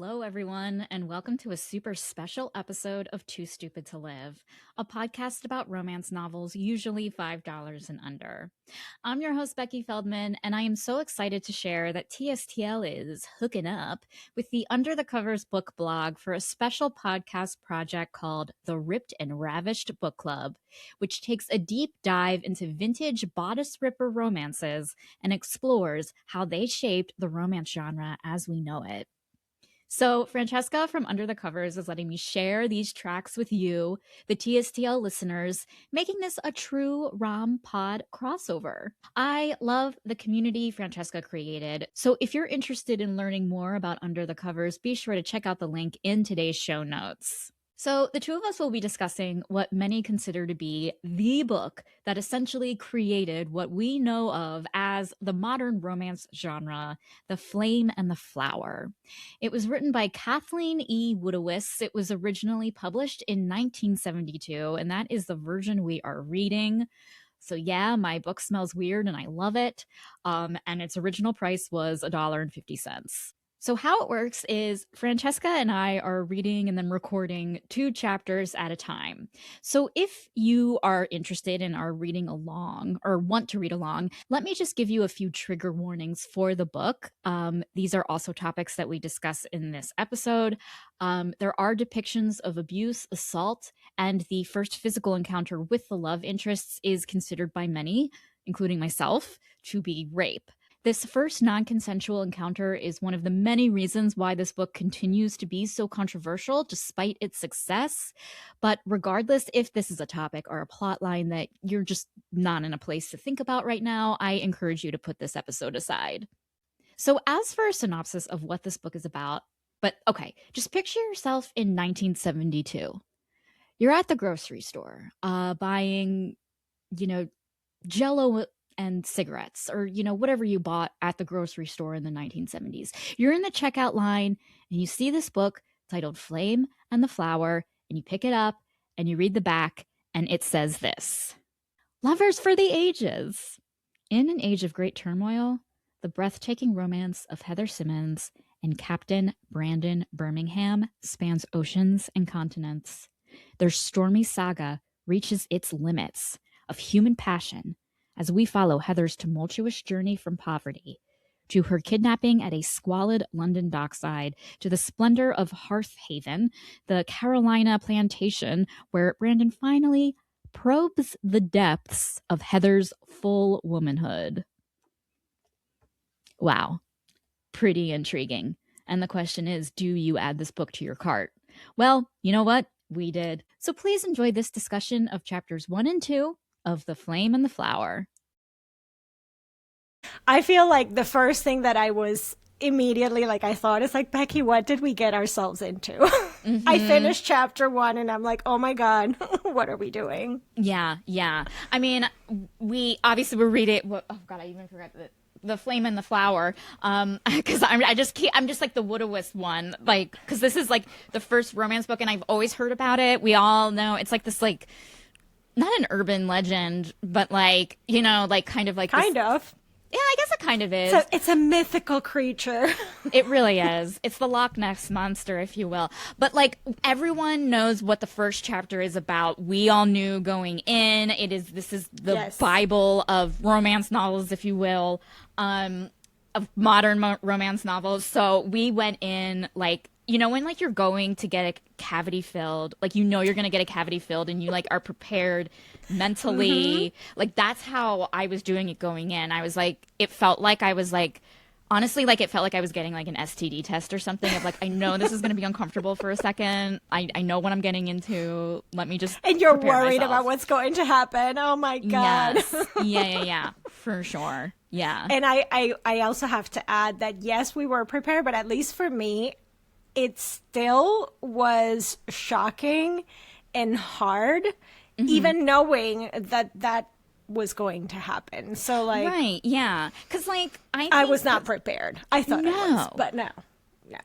Hello, everyone, and welcome to a super special episode of Too Stupid to Live, a podcast about romance novels, usually $5 and under. I'm your host, Becky Feldman, and I am so excited to share that TSTL is hooking up with the Under the Covers book blog for a special podcast project called the Ripped and Ravished Book Club, which takes a deep dive into vintage bodice ripper romances and explores how they shaped the romance genre as we know it. So, Francesca from Under the Covers is letting me share these tracks with you, the TSTL listeners, making this a true rom pod crossover. I love the community Francesca created. So, if you're interested in learning more about Under the Covers, be sure to check out the link in today's show notes. So, the two of us will be discussing what many consider to be the book that essentially created what we know of as the modern romance genre, The Flame and the Flower. It was written by Kathleen E. Woodiwiss. It was originally published in 1972, and that is the version we are reading. So yeah, my book smells weird and I love it. And its original price was $1.50. So how it works is Francesca and I are reading and then recording 2 chapters at a time. So if you are interested and are reading along or want to read along, let me just give you a few trigger warnings for the book. These are also topics that we discuss in this episode. There are depictions of abuse, assault, and the first physical encounter with the love interests is considered by many, including myself, to be rape. This first non-consensual encounter is one of the many reasons why this book continues to be so controversial despite its success. But regardless if this is a topic or a plot line that you're just not in a place to think about right now, I encourage you to put this episode aside. So as for a synopsis of what this book is about, but okay, just picture yourself in 1972. You're at the grocery store buying, Jell-O and cigarettes or whatever you bought at the grocery store in the 1970s. You're in the checkout line and you see this book titled Flame and the Flower, and you pick it up and you read the back and it says this: Lovers for the ages. In an age of great turmoil, the breathtaking romance of Heather Simmons and Captain Brandon Birmingham spans oceans and continents. Their stormy saga reaches its limits of human passion as we follow Heather's tumultuous journey from poverty to her kidnapping at a squalid London dockside to the splendor of Hearth Haven, the Carolina plantation, where Brandon finally probes the depths of Heather's full womanhood. Wow, pretty intriguing. And the question is, do you add this book to your cart? Well, you know what? We did. So please enjoy this discussion of chapters 1 and 2 of The Flame and the Flower. I feel like the first thing that I was immediately I thought is Becky, what did we get ourselves into? Mm-hmm. I finished chapter 1 and I'm like, oh my God, what are we doing? Yeah. I mean, we obviously were reading, oh God, I even forgot the Flame and the Flower, because I'm just like the Woodiwiss one, because this is the first romance book and I've always heard about it. We all know it's this not an urban legend, but kind of. Yeah, I guess it kind of is. So it's a mythical creature. It really is. It's the Loch Ness Monster, if you will. But everyone knows what the first chapter is about. We all knew going in. This is the yes. Bible of romance novels, if you will, of modern romance novels. So we went in when you're going to get a cavity filled, you're going to get a cavity filled and you are prepared mentally. Mm-hmm. That's how I was doing it going in. I was it felt like I was honestly, it felt like I was getting an STD test or something of I know this is going to be uncomfortable for a second. I know what I'm getting into. Let me just And you're worried myself. About what's going to happen. Oh my God. Yes. Yeah. For sure. Yeah. And I also have to add that yes, we were prepared, but at least for me, it still was shocking and hard, mm-hmm. even knowing that was going to happen. So right, yeah, because I was not prepared. I thought I was, but no,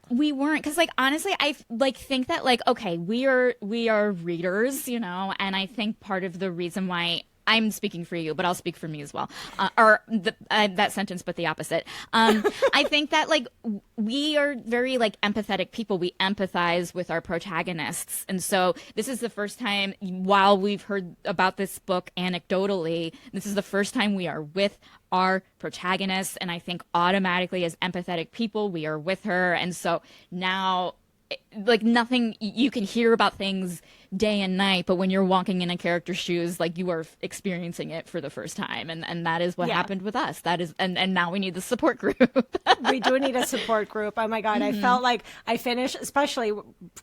we weren't. Because honestly, I think that okay, we are readers, and I think part of the reason why I'm speaking for you, but I'll speak for me as well. That sentence, but the opposite. I think that like we are very like empathetic people. We empathize with our protagonists, and so this is the first time, while we've heard about this book anecdotally, this is the first time we are with our protagonist, and I think automatically as empathetic people, we are with her, and so now like nothing, you can hear about things day and night, but when you're walking in a character's shoes, like you are experiencing it for the first time, and that is what happened with us. That is, and now we need the support group. We do need a support group. Oh my God, I felt like I finished, especially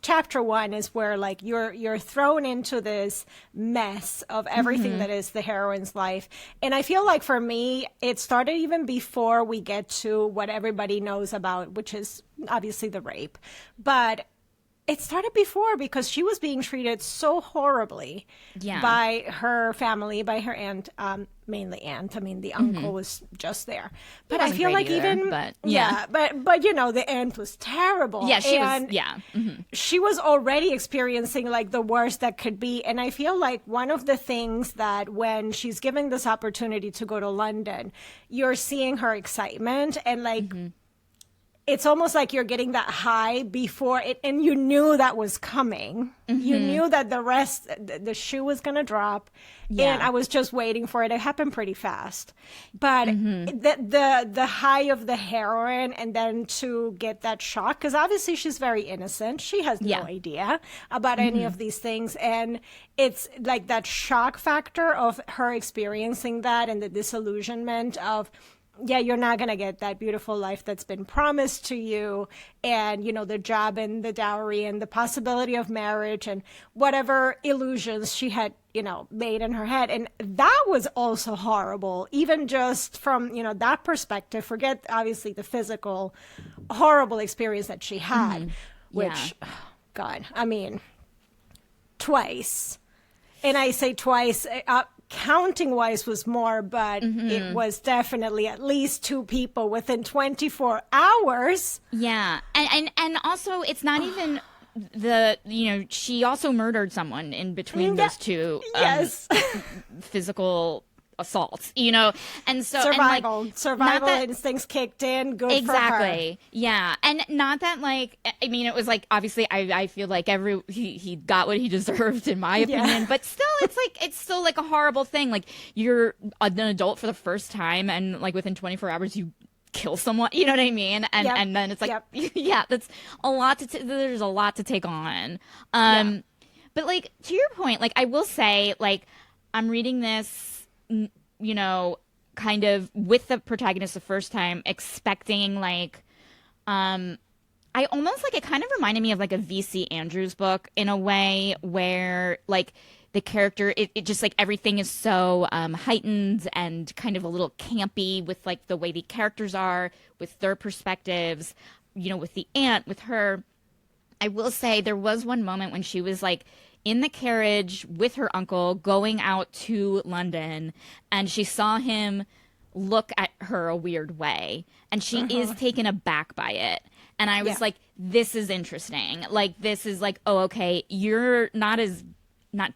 chapter 1 is where like you're thrown into this mess of everything that is the heroine's life, and I feel like for me it started even before we get to what everybody knows about, which is obviously the rape, but it started before because she was being treated so horribly by her family, by her aunt, mainly aunt. I mean, the uncle was just there, but I feel like either, but you know, the aunt was terrible. Yeah, she and was. she was already experiencing like the worst that could be. And I feel like one of the things that when she's given this opportunity to go to London, you're seeing her excitement and like. It's almost like you're getting that high before it, and you knew that was coming. You knew that the shoe was going to drop, and I was just waiting for it. It happened pretty fast, but the high of the heroine, and then to get that shock, because obviously she's very innocent. She has no idea about any of these things, and it's like that shock factor of her experiencing that and the disillusionment of. Yeah, you're not going to get that beautiful life that's been promised to you, and, you know, the job and the dowry and the possibility of marriage and whatever illusions she had, you know, made in her head. And that was also horrible, even just from, you know, that perspective. Forget, obviously, the physical, horrible experience that she had, which, God, I mean, twice. And I say twice, counting wise was more, but it was definitely at least 2 people within 24 hours. Yeah. And also it's not even she also murdered someone in between those two physical assaults, you know, and so survival instincts kicked in. Good for her. Yeah. And not that like, I mean, it was like, obviously I feel like he got what he deserved in my opinion, but still it's still like a horrible thing. Like you're an adult for the first time and like within 24 hours you kill someone, you know what I mean? And then it's like, that's a lot there's a lot to take on. But like, to your point, like I will say, like, I'm reading this, you know, kind of with the protagonist the first time, expecting like, I almost like, it kind of reminded me of like a V.C. Andrews book in a way where like the character, it just like everything is so heightened and kind of a little campy with like the way the characters are, with their perspectives, you know, with the aunt, with her. I will say there was one moment when she was like in the carriage with her uncle going out to London, and she saw him look at her a weird way, and she is taken aback by it. And I was like, this is interesting. Like, this is like, oh, okay, you're not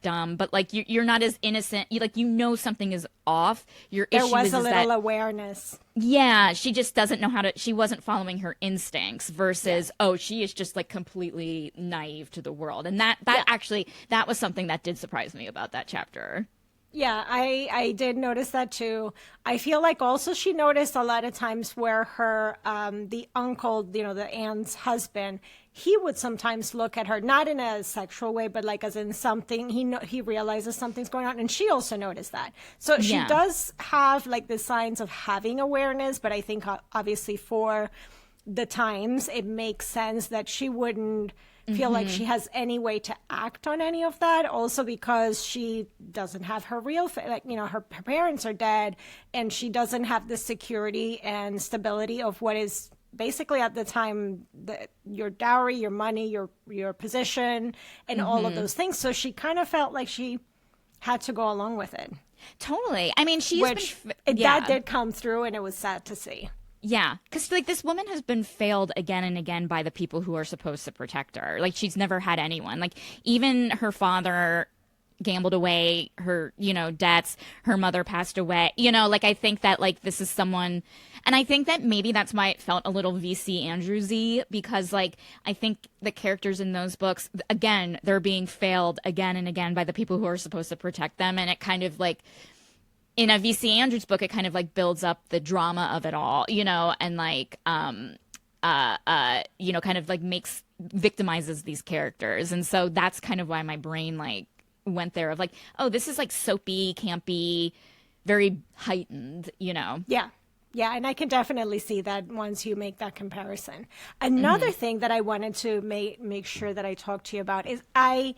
dumb, but like you're not as innocent. You know something is off. Your issue was a little awareness. Yeah, she just doesn't know how to. She wasn't following her instincts versus she is just like completely naive to the world. And that actually that was something that did surprise me about that chapter. Yeah, I did notice that too. I feel like also she noticed a lot of times where her the uncle, you know, the aunt's husband, he would sometimes look at her not in a sexual way, but like as in something he realizes something's going on, and she also noticed that. So she does have like the signs of having awareness, but I think obviously for the times it makes sense that she wouldn't feel like she has any way to act on any of that. Also because she doesn't have her real, like, you know, her parents are dead, and she doesn't have the security and stability of what is basically at the time your dowry, your money, your position, and all of those things. So she kind of felt like she had to go along with it. Totally. I mean, that did come through, and it was sad to see. Yeah, because like this woman has been failed again and again by the people who are supposed to protect her. Like she's never had anyone. Like even her father, gambled away her, debts. Her mother passed away. Like I think that like this is someone, and I think that maybe that's why it felt a little VC Andrewsy, because like I think the characters in those books, again, they're being failed again and again by the people who are supposed to protect them, and it kind of like in a VC Andrews book, it kind of like builds up the drama of it all, and like kind of like victimizes these characters. And so that's kind of why my brain like went there of like, oh, this is like soapy, campy, very heightened, Yeah. Yeah, and I can definitely see that once you make that comparison. Another thing that I wanted to make sure that I talk to you about is I've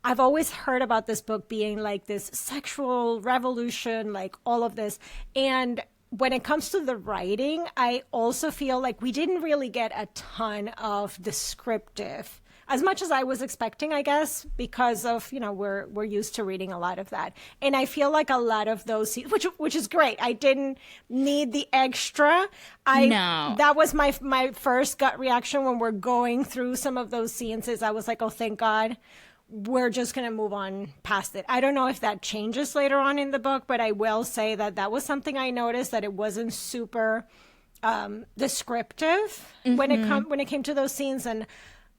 always heard about this book being like this sexual revolution, like all of this. And when it comes to the writing, I also feel like we didn't really get a ton of descriptive, as much as I was expecting, I guess, because of, we're used to reading a lot of that. And I feel like a lot of those, which is great. I didn't need the extra. No. That was my first gut reaction when we're going through some of those scenes. Is I was like, oh, thank God. We're just going to move on past it. I don't know if that changes later on in the book, but I will say that was something I noticed, that it wasn't super descriptive when it came to those scenes, and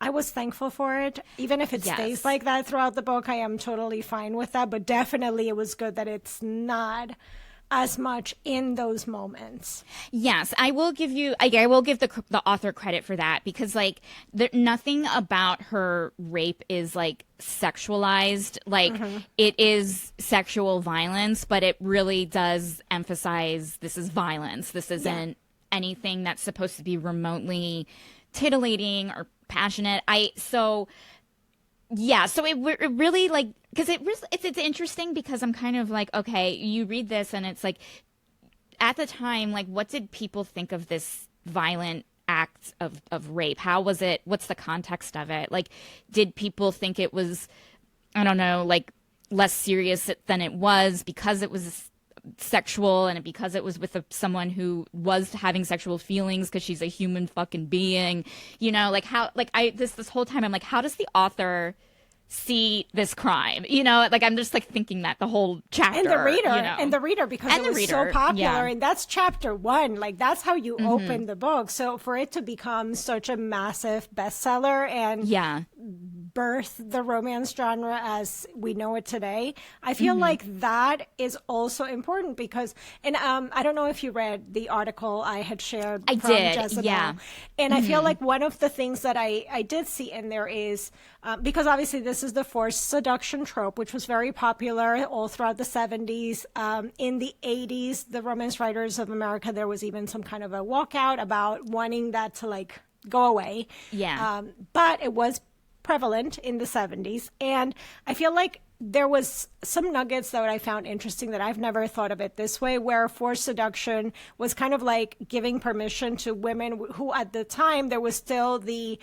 I was thankful for it. Even if it stays like that throughout the book, I am totally fine with that. But definitely it was good that it's not as much in those moments. Yes, I will give the author credit for that, because like nothing about her rape is like sexualized. Like it is sexual violence, but it really does emphasize this is violence. This isn't anything that's supposed to be remotely titillating or passionate. So it really like, because it's interesting, because I'm kind of like, okay, you read this and it's like, at the time, like, what did people think of this violent act of rape? How was it? What's the context of it? Like, did people think it was, I don't know, like less serious than it was because it was sexual, and because it was with someone who was having sexual feelings because she's a human fucking being, like how, like this whole time I'm like, how does the author see this crime? Like I'm just like thinking that the whole chapter, and the reader because it was so popular, and that's chapter 1. Like that's how you open the book. So for it to become such a massive bestseller and birth the romance genre as we know it today, I feel like that is also important, because, and I don't know if you read the article I had shared from Jezebel. And I feel like one of the things that I did see in there is, because obviously this is the forced seduction trope, which was very popular all throughout the 70s. In the 80s, the romance writers of America, there was even some kind of a walkout about wanting that to like go away. But it was prevalent in the 70s. And I feel like there was some nuggets that I found interesting that I've never thought of it this way, where forced seduction was kind of like giving permission to women who at the time there was still the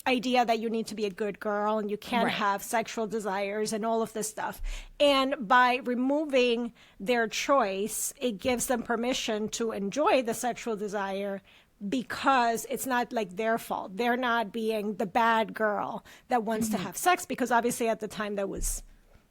idea that you need to be a good girl and you can't have sexual desires and all of this stuff. And by removing their choice, it gives them permission to enjoy the sexual desire, because it's not like their fault. They're not being the bad girl that wants to have sex, because obviously at the time that was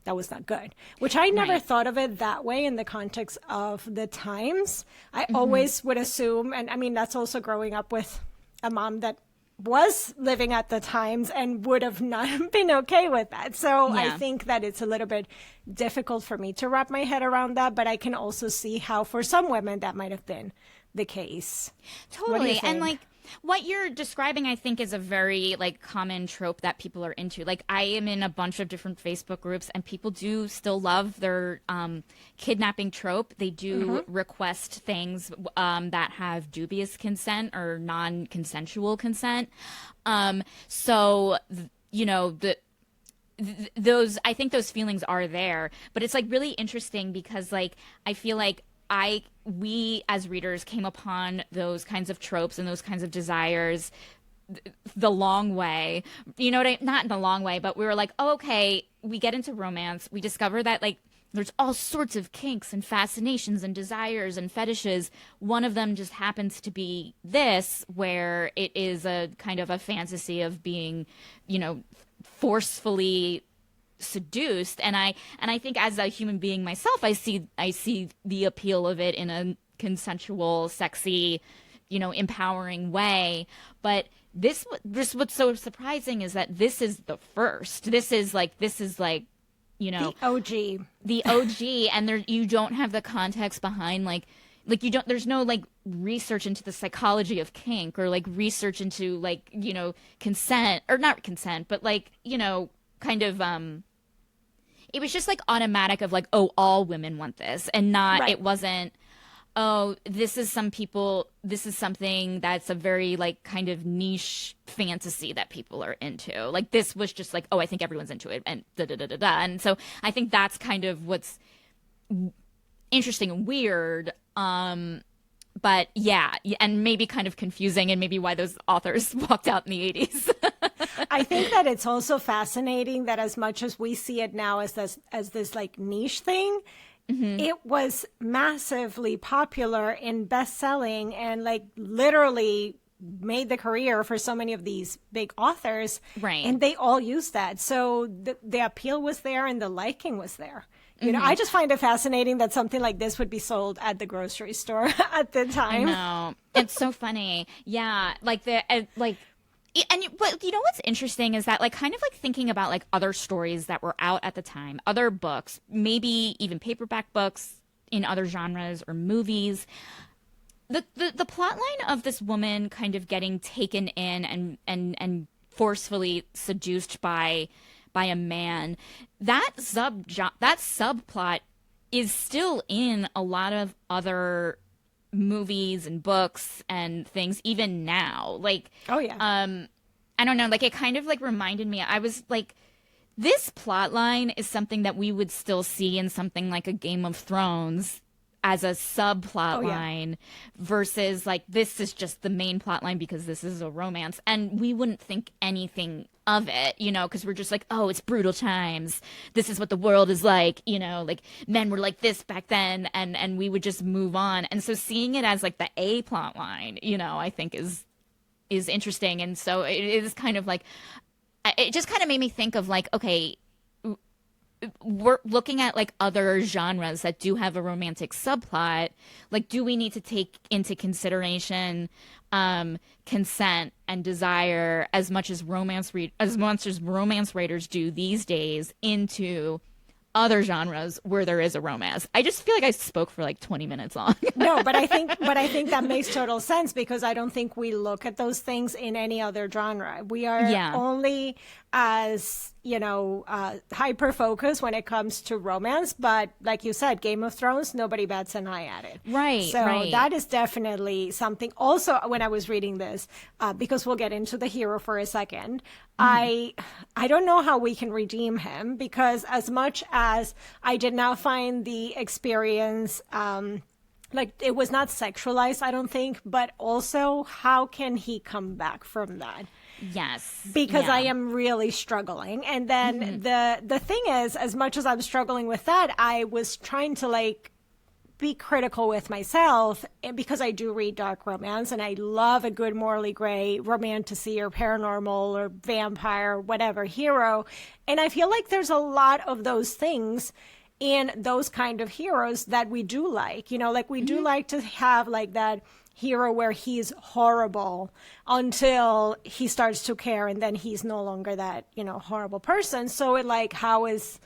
not good, which I never thought of it that way in the context of the times. I always would assume, and I mean, that's also growing up with a mom that was living at the times and would have not been okay with that. So I think that it's a little bit difficult for me to wrap my head around that, but I can also see how for some women that might have been the case. Totally. And like what you're describing, I think, is a very like common trope that people are into. Like I am in a bunch of different Facebook groups, and people do still love their kidnapping trope. They do request things that have dubious consent or non-consensual consent. Those, I think those feelings are there, but it's like really interesting because like I feel like we as readers came upon those kinds of tropes and those kinds of desires the long way, not in the long way, but we were like, oh, okay, we get into romance, we discover that like there's all sorts of kinks and fascinations and desires and fetishes. One of them just happens to be this, where it is a kind of a fantasy of being, forcefully seduced. And I think as a human being myself, I see the appeal of it in a consensual, sexy, empowering way. But this what's so surprising is that this is the first. This is like The OG. the OG, and there you don't have the context behind like you don't there's no like research into the psychology of kink, or like research into like consent, or not consent, but like kind of it was just like automatic of like, oh, all women want this, and not Right. it wasn't, oh, this is something that's a very like kind of niche fantasy that people are into. Like this was just like, oh, I think everyone's into it, and da da da da da. And so I think that's kind of what's interesting and weird. But yeah, and maybe kind of confusing, and maybe why those authors walked out in the 80s. I think that it's also fascinating that as much as we see it now as this like niche thing, it was massively popular and best-selling, and like literally made the career for so many of these big authors. Right. And they all used that. So the appeal was there and the liking was there. I just find it fascinating that something like this would be sold at the grocery store at the time. No, it's so funny. Yeah, like but what's interesting is that like kind of like thinking about like other stories that were out at the time, other books, maybe even paperback books in other genres or movies. The plot line of this woman kind of getting taken in and forcefully seduced by a man, that subplot is still in a lot of other movies and books and things even now. Like, Oh, yeah. I don't know, like it kind of like reminded me, I was like, this plot line is something that we would still see in something like a Game of Thrones as a subplot Oh, yeah. line, versus like this is just the main plot line because this is a romance, and we wouldn't think anything of it, because we're just like, oh, it's brutal times, this is what the world is like, like men were like this back then, and we would just move on. And so seeing it as like the A plot line, I think is interesting. And so it is kind of like, it just kind of made me think of like, okay, we're looking at like other genres that do have a romantic subplot. Like, do we need to take into consideration consent and desire as much as romance writers do these days into other genres where there is a romance? I just feel like I spoke for like 20 minutes long. No, but I think that makes total sense, because I don't think we look at those things in any other genre. We are Yeah. only as hyper focused when it comes to romance. But like you said, Game of Thrones, nobody bats an eye at it. Right, So right. that is definitely something. Also, when I was reading this, because we'll get into the hero for a second, I don't know how we can redeem him, because as much as I did not find the experience like it was not sexualized, I don't think, but also how can he come back from that? Yes. Because Yeah. I am really struggling. And then the thing is, as much as I'm struggling with that, I was trying to like be critical with myself, and because I do read dark romance and I love a good morally gray romantasy or paranormal or vampire or whatever hero. And I feel like there's a lot of those things in those kind of heroes that we do like, like we do like to have like that hero where he's horrible until he starts to care, and then he's no longer that, horrible person. So it like, how is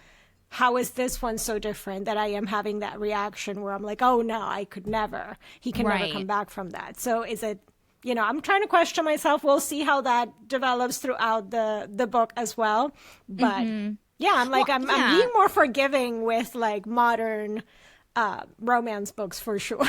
this one so different that I am having that reaction where I'm like, oh no, I could never, he can never Right. come back from that. So is it, I'm trying to question myself. We'll see how that develops throughout the book as well. But yeah, I'm like, I'm being more forgiving with like modern romance books for sure.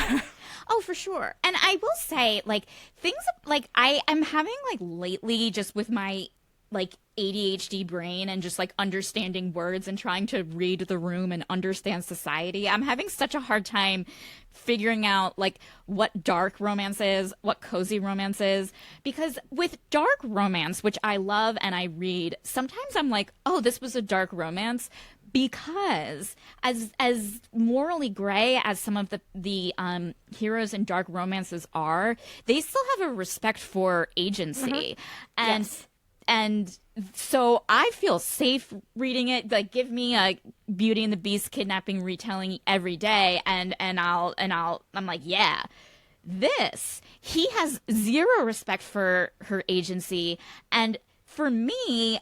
Oh, for sure. And I will say, like, things like I'm having like lately, just with my like ADHD brain and just like understanding words and trying to read the room and understand society, I'm having such a hard time figuring out like what dark romance is, what cozy romance is. Because with dark romance, which I love and I read, sometimes I'm like, oh, this was a dark romance. Because as morally gray as some of the heroes in dark romances are, they still have a respect for agency. And Yes. and so I feel safe reading it. Like, give me a Beauty and the Beast kidnapping retelling every day, and I'm like, yeah. This, he has zero respect for her agency, and for me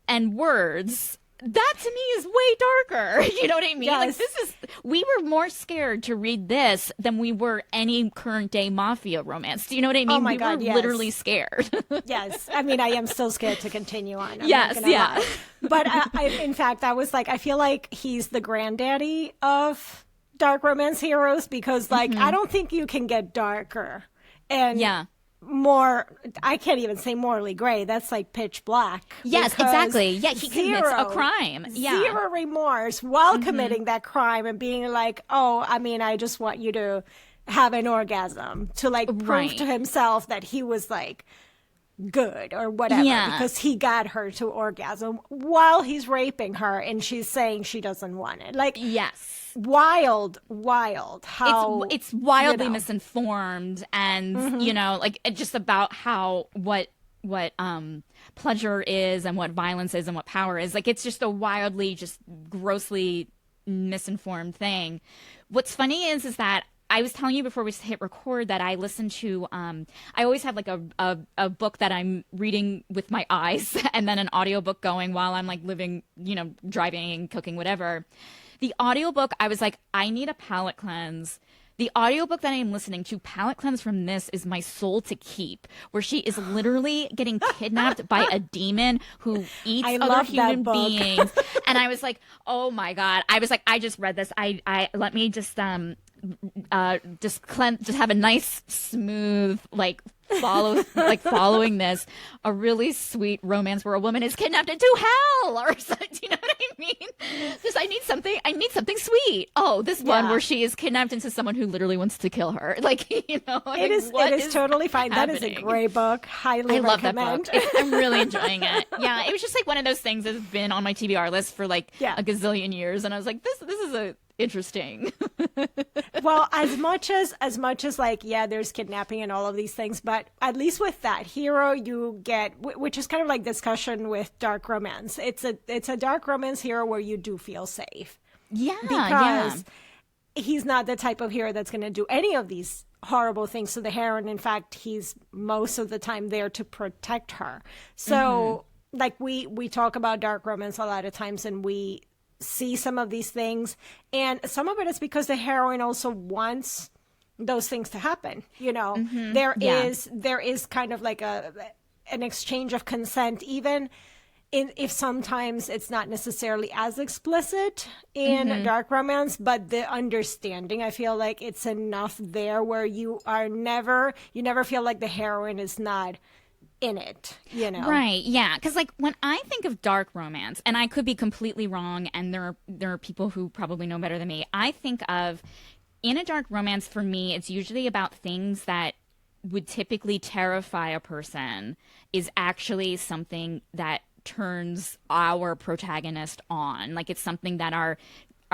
and words, that to me is way darker. You know what I mean? Yes. Like, we were more scared to read this than we were any current day mafia romance. Do you know what I mean? Oh my we God, were yes. literally scared. Yes. I mean, I am still scared to continue on. I'm not Yes, gonna yeah. lie. But in fact, I was like, I feel like he's the granddaddy of dark romance heroes because, like, I don't think you can get darker and Yeah. more. I can't even say morally gray. That's like pitch black. Yes, because exactly. Yeah, he commits a crime. Yeah. Zero remorse while committing that crime and being like, oh, I mean, I just want you to have an orgasm to like prove Right. to himself that he was like good or whatever Yeah. because he got her to orgasm while he's raping her and she's saying she doesn't want it. Like, Yes. wild how It's wildly you know. misinformed, and you know, like, just about how what pleasure is and what violence is and what power is. Like, it's just a wildly, just grossly misinformed thing. What's funny is that I was telling you before we hit record that I listen to I always have like a book that I'm reading with my eyes and then an audiobook going while I'm like living, you know, driving, cooking, whatever. The audiobook, I was like, I need a palate cleanse. The audiobook that I am listening to, palate cleanse from this, is My Soul to Keep, where she is literally getting kidnapped by a demon who eats I other love that human book. beings. And I was like, oh my God. I was like, I just read this. I let me just have a nice smooth following this, a really sweet romance where a woman is kidnapped into hell or something. Do you know what I mean? Just I need something sweet. Oh, this one Yeah. where she is kidnapped into someone who literally wants to kill her. Like, you know, It is totally fine. That is a happening? great book. Highly I love that book. recommend. I'm really enjoying it. Yeah, it was just like one of those things that's been on my TBR list for like Yeah. a gazillion years, and I was like, this is a interesting. Well, as much as like, yeah, there's kidnapping and all of these things, but at least with that hero, you get, which is kind of like discussion with dark romance. It's a dark romance hero where you do feel safe Yeah, because he's not the type of hero that's going to do any of these horrible things to the heroine. In fact, he's most of the time there to protect her. So, like we talk about dark romance a lot of times, and we see some of these things, and some of it is because the heroine also wants those things to happen. You know, there is kind of like an exchange of consent, even if sometimes it's not necessarily as explicit in dark romance, but the understanding, I feel like it's enough there where you never feel like the heroine is not in it, you know? Right, yeah. Because, like, when I think of dark romance, and I could be completely wrong, and there are people who probably know better than me, I think of, in a dark romance, for me, it's usually about things that would typically terrify a person is actually something that turns our protagonist on. Like, it's something that our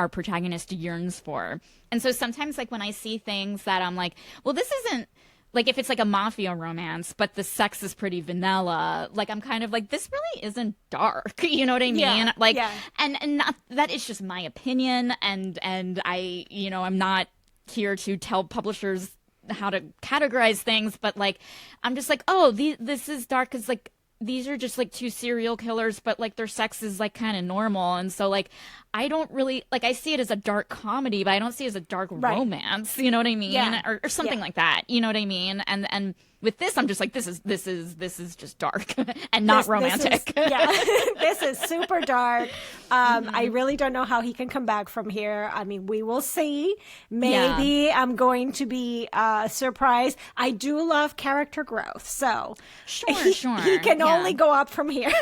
protagonist yearns for. And so sometimes, like, when I see things that I'm like, well, this isn't, like, if it's like a mafia romance, but the sex is pretty vanilla, like, I'm kind of like, this really isn't dark. You know what I mean? Yeah, Like, yeah. and not that is just my opinion. And I, you know, I'm not here to tell publishers how to categorize things, but like, I'm just like, oh, this is dark because like, these are just like two serial killers, but like their sex is like kind of normal. And so like, I don't really like, I see it as a dark comedy, but I don't see it as a dark romance. You know what I mean? Yeah. Or something like that. You know what I mean? And with this, I'm just like, this is just dark and not romantic. This is super dark. I really don't know how he can come back from here. I mean, we will see. Maybe I'm going to be surprised. I do love character growth, so Sure. he can only go up from here.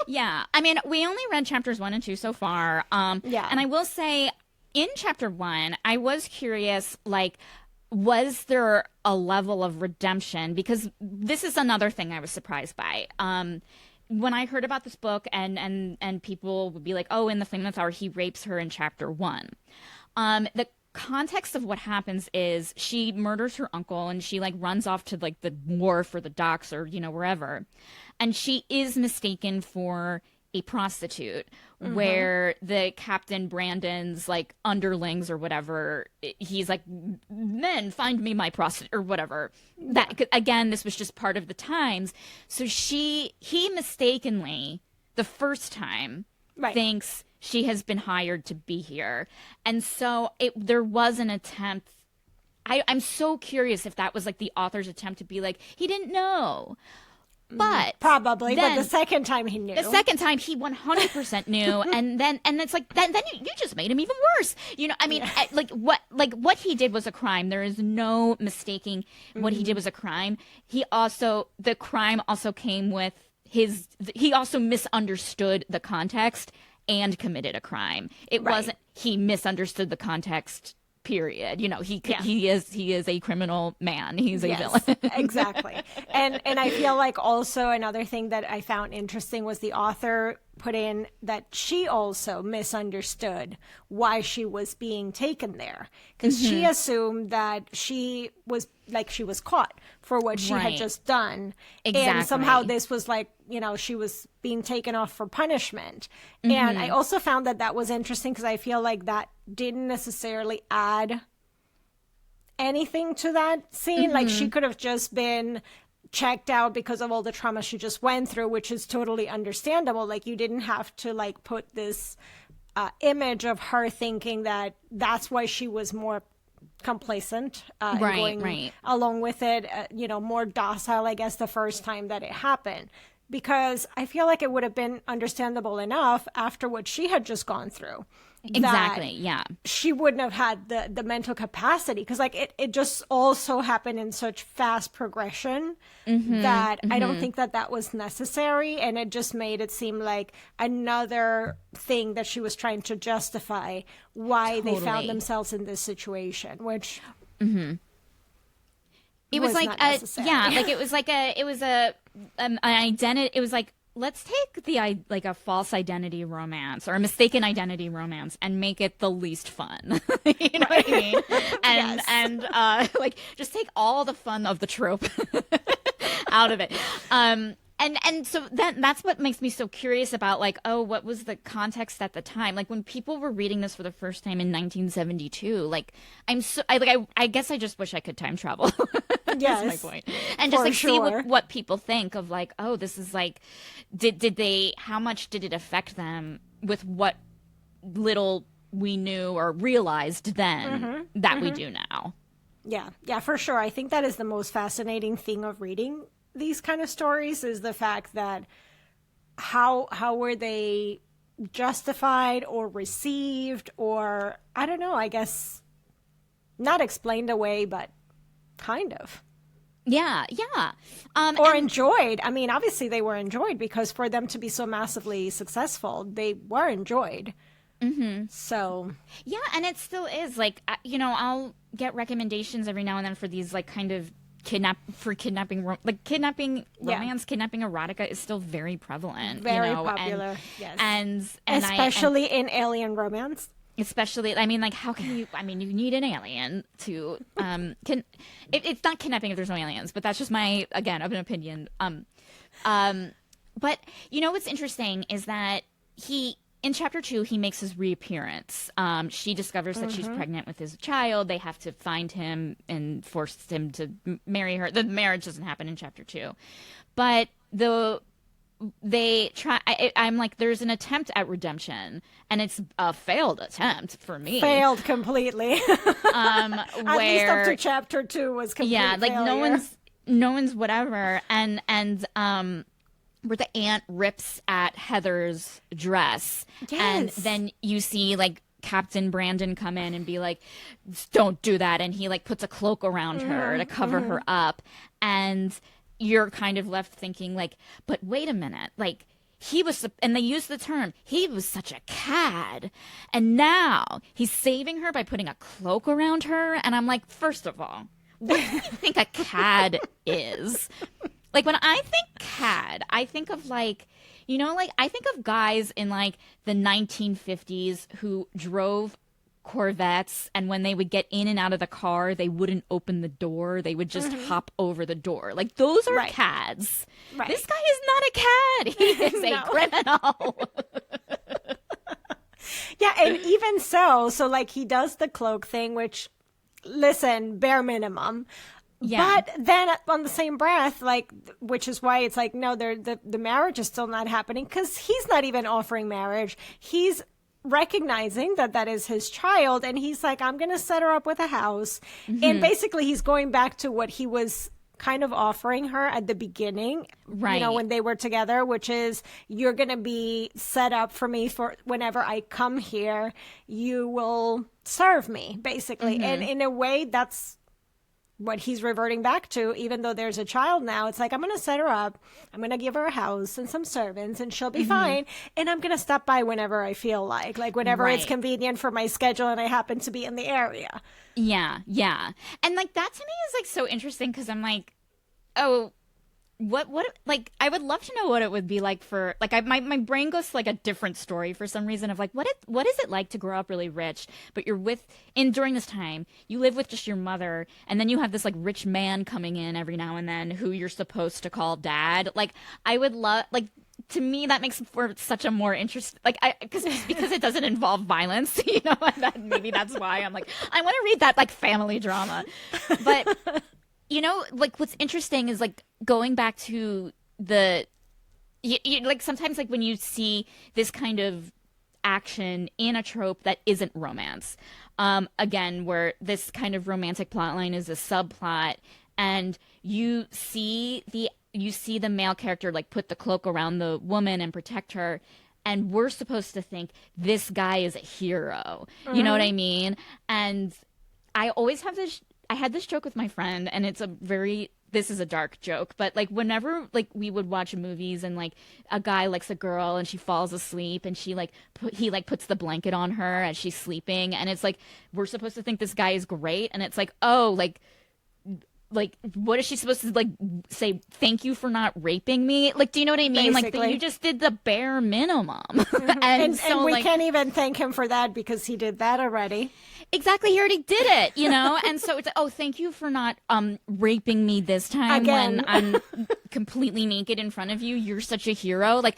Yeah. I mean, we only read chapters 1 and 2 so far. And I will say, in chapter 1, I was curious, like, was there a level of redemption? Because this is another thing I was surprised by. When I heard about this book and people would be like, oh, in The Flame of the Hour, he rapes her in chapter 1. context of what happens is she murders her uncle and she like runs off to like the wharf or the docks or, you know, wherever. And she is mistaken for a prostitute, where the Captain Brandon's like underlings or whatever, he's like, men, find me my prostitute or whatever. That again, this was just part of the times. So he mistakenly, the first time, thinks she has been hired to be here. And so there was an attempt. I'm so curious if that was like the author's attempt to be like, he didn't know. But probably, but the second time he knew. The second time he 100% knew, and it's like then you just made him even worse. You know, I mean, what he did was a crime. There is no mistaking what he did was a crime. The crime also came with he also misunderstood the context and committed a crime. It wasn't he misunderstood the context. Period. You know, he is a criminal man. He's a villain. Exactly. And I feel like also another thing that I found interesting was the author put in that she also misunderstood why she was being taken there, because she assumed that she was caught for what she had just done. Exactly. And somehow this was like, you know, she was being taken off for punishment. And I also found that was interesting because I feel like that didn't necessarily add anything to that scene. Like she could have just been checked out because of all the trauma she just went through, which is totally understandable. Like you didn't have to like put this image of her thinking that that's why she was more complacent and going along with it, you know, more docile, I guess, the first time that it happened. Because I feel like it would have been understandable enough after what she had just gone through. Exactly, yeah. She wouldn't have had the mental capacity, because like it just also happened in such fast progression that I don't think that was necessary, and it just made it seem like another thing that she was trying to justify why they found themselves in this situation, which it was like like it was an identity. It was like, let's take a false identity romance or a mistaken identity romance and make it the least fun. You know what I mean? And like just take all the fun of the trope out of it. And so that's what makes me so curious about like, oh, what was the context at the time? Like when people were reading this for the first time in 1972, like I guess I just wish I could time travel. Yes, that's my point. And just like see what people think of like, oh, this is like, how much did it affect them with what little we knew or realized then that we do now? Yeah, for sure. I think that is the most fascinating thing of reading these kind of stories, is the fact that how were they justified or received, or I don't know, I guess not explained away, but kind of. Yeah. Or enjoyed. I mean, obviously they were enjoyed, because for them to be so massively successful, they were enjoyed. So yeah, and it still is like, you know, I'll get recommendations every now and then for these like kind of kidnapping romance, kidnapping erotica is still very prevalent, very popular. Yes, and especially in alien romance. Especially, I mean, like, how can you? I mean, you need an alien to it's not kidnapping if there's no aliens, but that's just my of an opinion. But you know what's interesting is that in chapter 2, he makes his reappearance. She discovers that she's pregnant with his child. They have to find him and force him to marry her. The marriage doesn't happen in chapter 2, but they try. I'm like, there's an attempt at redemption, and it's a failed attempt for me. Failed completely. At least up to chapter 2 was complete. Yeah, like failure. no one's whatever, and where the aunt rips at Heather's dress, and then you see like Captain Brandon come in and be like, "Don't do that," and he like puts a cloak around her to cover her up, and you're kind of left thinking like, but wait a minute, like he was, and they use the term, he was such a cad, and now he's saving her by putting a cloak around her, and I'm like, first of all, what do you think a cad is? Like when I think cad, I think of like, you know, like I think of guys in like the 1950s who drove Corvettes, and when they would get in and out of the car, they wouldn't open the door. They would just hop over the door. Like, those are cads. Right. This guy is not a cad. He is a criminal. Yeah, and even so, like, he does the cloak thing, which, listen, bare minimum. Yeah. But then on the same breath, like, which is why it's like, no, the marriage is still not happening, because he's not even offering marriage. He's recognizing that is his child, and he's like, I'm going to set her up with a house. And basically he's going back to what he was kind of offering her at the beginning, right? You know, when they were together, which is, you're going to be set up for me for whenever I come here, you will serve me, basically. And in a way, that's what he's reverting back to, even though there's a child now. It's like, I'm going to set her up, I'm going to give her a house and some servants, and she'll be fine. And I'm going to stop by whenever I feel like whenever it's convenient for my schedule and I happen to be in the area. Yeah. And like, that to me is like so interesting, because I'm like, oh, what like, I would love to know what it would be like for, like, my brain goes to like a different story for some reason of like, what is it like to grow up really rich, but you're during this time you live with just your mother, and then you have this like rich man coming in every now and then who you're supposed to call dad. Like, I would love, like, to me that makes for such a more interest, like, because it doesn't involve violence, you know, and maybe that's why I'm like, I want to read that like family drama. But you know, like, what's interesting is like going back to like, sometimes like when you see this kind of action in a trope that isn't romance, again, where this kind of romantic plotline is a subplot, and you see the male character like put the cloak around the woman and protect her, and we're supposed to think this guy is a hero. You know what I mean? And I always have I had this joke with my friend, and this is a dark joke, but whenever we would watch movies and a guy likes a girl and she falls asleep and he puts the blanket on her as she's sleeping, and it's we're supposed to think this guy is great, and it's what is she supposed to say? Thank you for not raping me. Do you know what I mean? Basically. You just did the bare minimum. and we can't even thank him for that because he did that already. Exactly, he already did it, you know? And so it's, thank you for not raping me this time again when I'm completely naked in front of you. You're such a hero. Like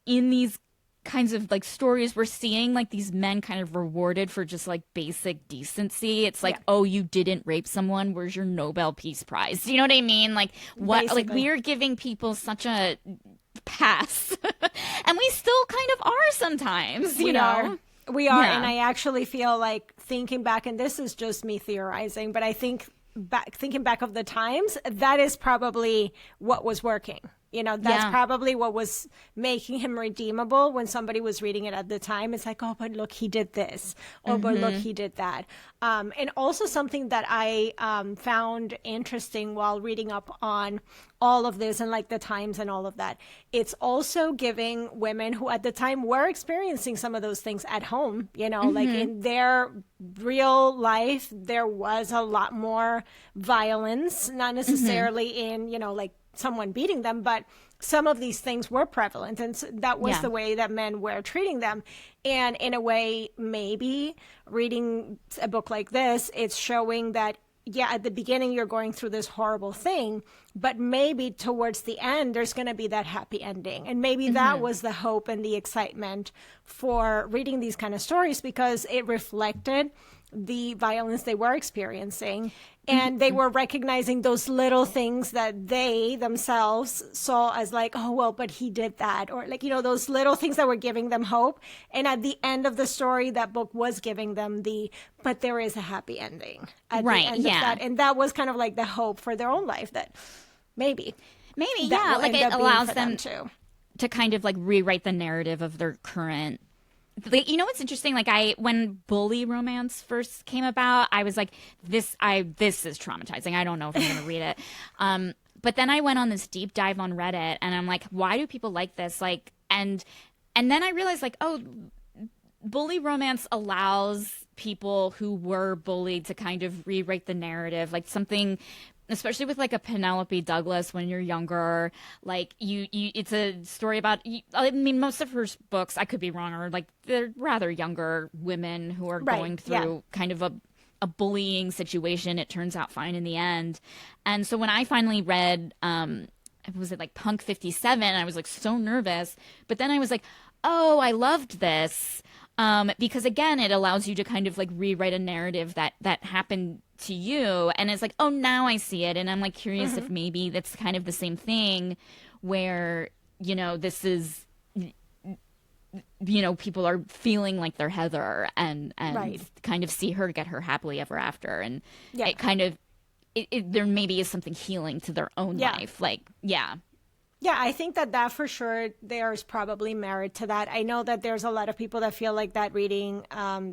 in these kinds of stories, we're seeing these men kind of rewarded for just basic decency. It's oh, you didn't rape someone, where's your Nobel Peace Prize? Do you know what I mean? What? Basically. We are giving people such a pass. And we still kind of are sometimes, you know? We are, Yeah. and I actually feel thinking back, and this is just me theorizing, but I think thinking back of the times, that is probably what was working. You know, that's probably what was making him redeemable when somebody was reading it at the time. It's oh, but look, he did this. Oh, but look, he did that. And also something that I found interesting while reading up on all of this and the times and all of that, it's also giving women who at the time were experiencing some of those things at home, you know, in their real life, there was a lot more violence, not necessarily in, you know, someone beating them, but some of these things were prevalent, and so that was the way that men were treating them. And in a way, maybe reading a book like this, it's showing that at the beginning you're going through this horrible thing, but maybe towards the end there's going to be that happy ending. And maybe that was the hope and the excitement for reading these kind of stories, because it reflected the violence they were experiencing, and they were recognizing those little things that they themselves saw as oh, well, but he did that, or you know, those little things that were giving them hope. And at the end of the story, that book was giving them but there is a happy ending at the end of that. And that was kind of the hope for their own life, that maybe it allows them to kind of rewrite the narrative of their current. You know what's interesting? When bully romance first came about, I was this is traumatizing. I don't know if I'm going to read it. But then I went on this deep dive on Reddit, and I'm why do people like this? And then I realized oh, bully romance allows people who were bullied to kind of rewrite the narrative, something especially with like a Penelope Douglas when you're younger, like it's a story about, I mean, most of her books, I could be wrong, are like they're rather younger women who are Right. going Yeah. through kind of a bullying situation. It turns out fine in the end. And so when I finally read, was it like Punk 57, I was like so nervous, but then I was like, oh, I loved this. Because again, it allows you to kind of like rewrite a narrative that happened to you, and it's like, oh, now I see it, and I'm like curious if maybe that's kind of the same thing, where this is, people are feeling like they're Heather, and Right. kind of see her get her happily ever after, and Yeah. it kind of there maybe is something healing to their own Yeah. life, like Yeah, I think that for sure there's probably merit to that. I know that there's a lot of people that feel like that reading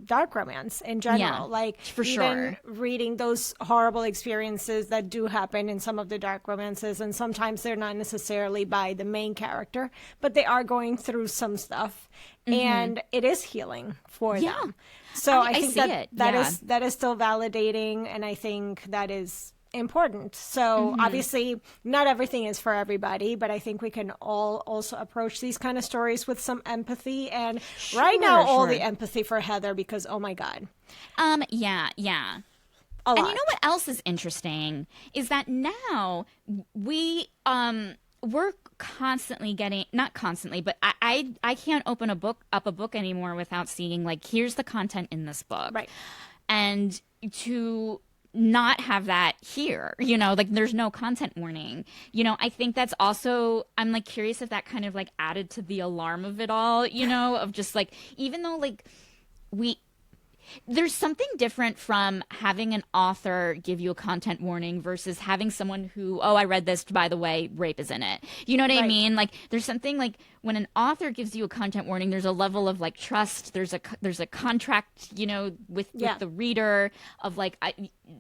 dark romance in general. Yeah, like for even sure. reading those horrible experiences that do happen in some of the dark romances, and sometimes they're not necessarily by the main character, but they are going through some stuff, and it is healing for Yeah. them. So I think see it. Yeah. that is still validating, and I think that is important. So obviously not everything is for everybody, but I think we can all also approach these kind of stories with some empathy, and right now all the sure. empathy for Heather, because oh my God, Yeah. a lot. And you know what else is interesting is that now we're constantly getting, not constantly, but I can't open up a book anymore without seeing like, here's the content in this book. Right. And to not have that here, like there's no content warning. I think that's also, I'm like curious if that kind of like added to the alarm of it all, of just like, even though like there's something different from having an author give you a content warning versus having someone who, oh, I read this, by the way, rape is in it. You know what I Right. mean? Like there's something like when an author gives you a content warning, there's a level of like trust. There's a contract, with the reader of like,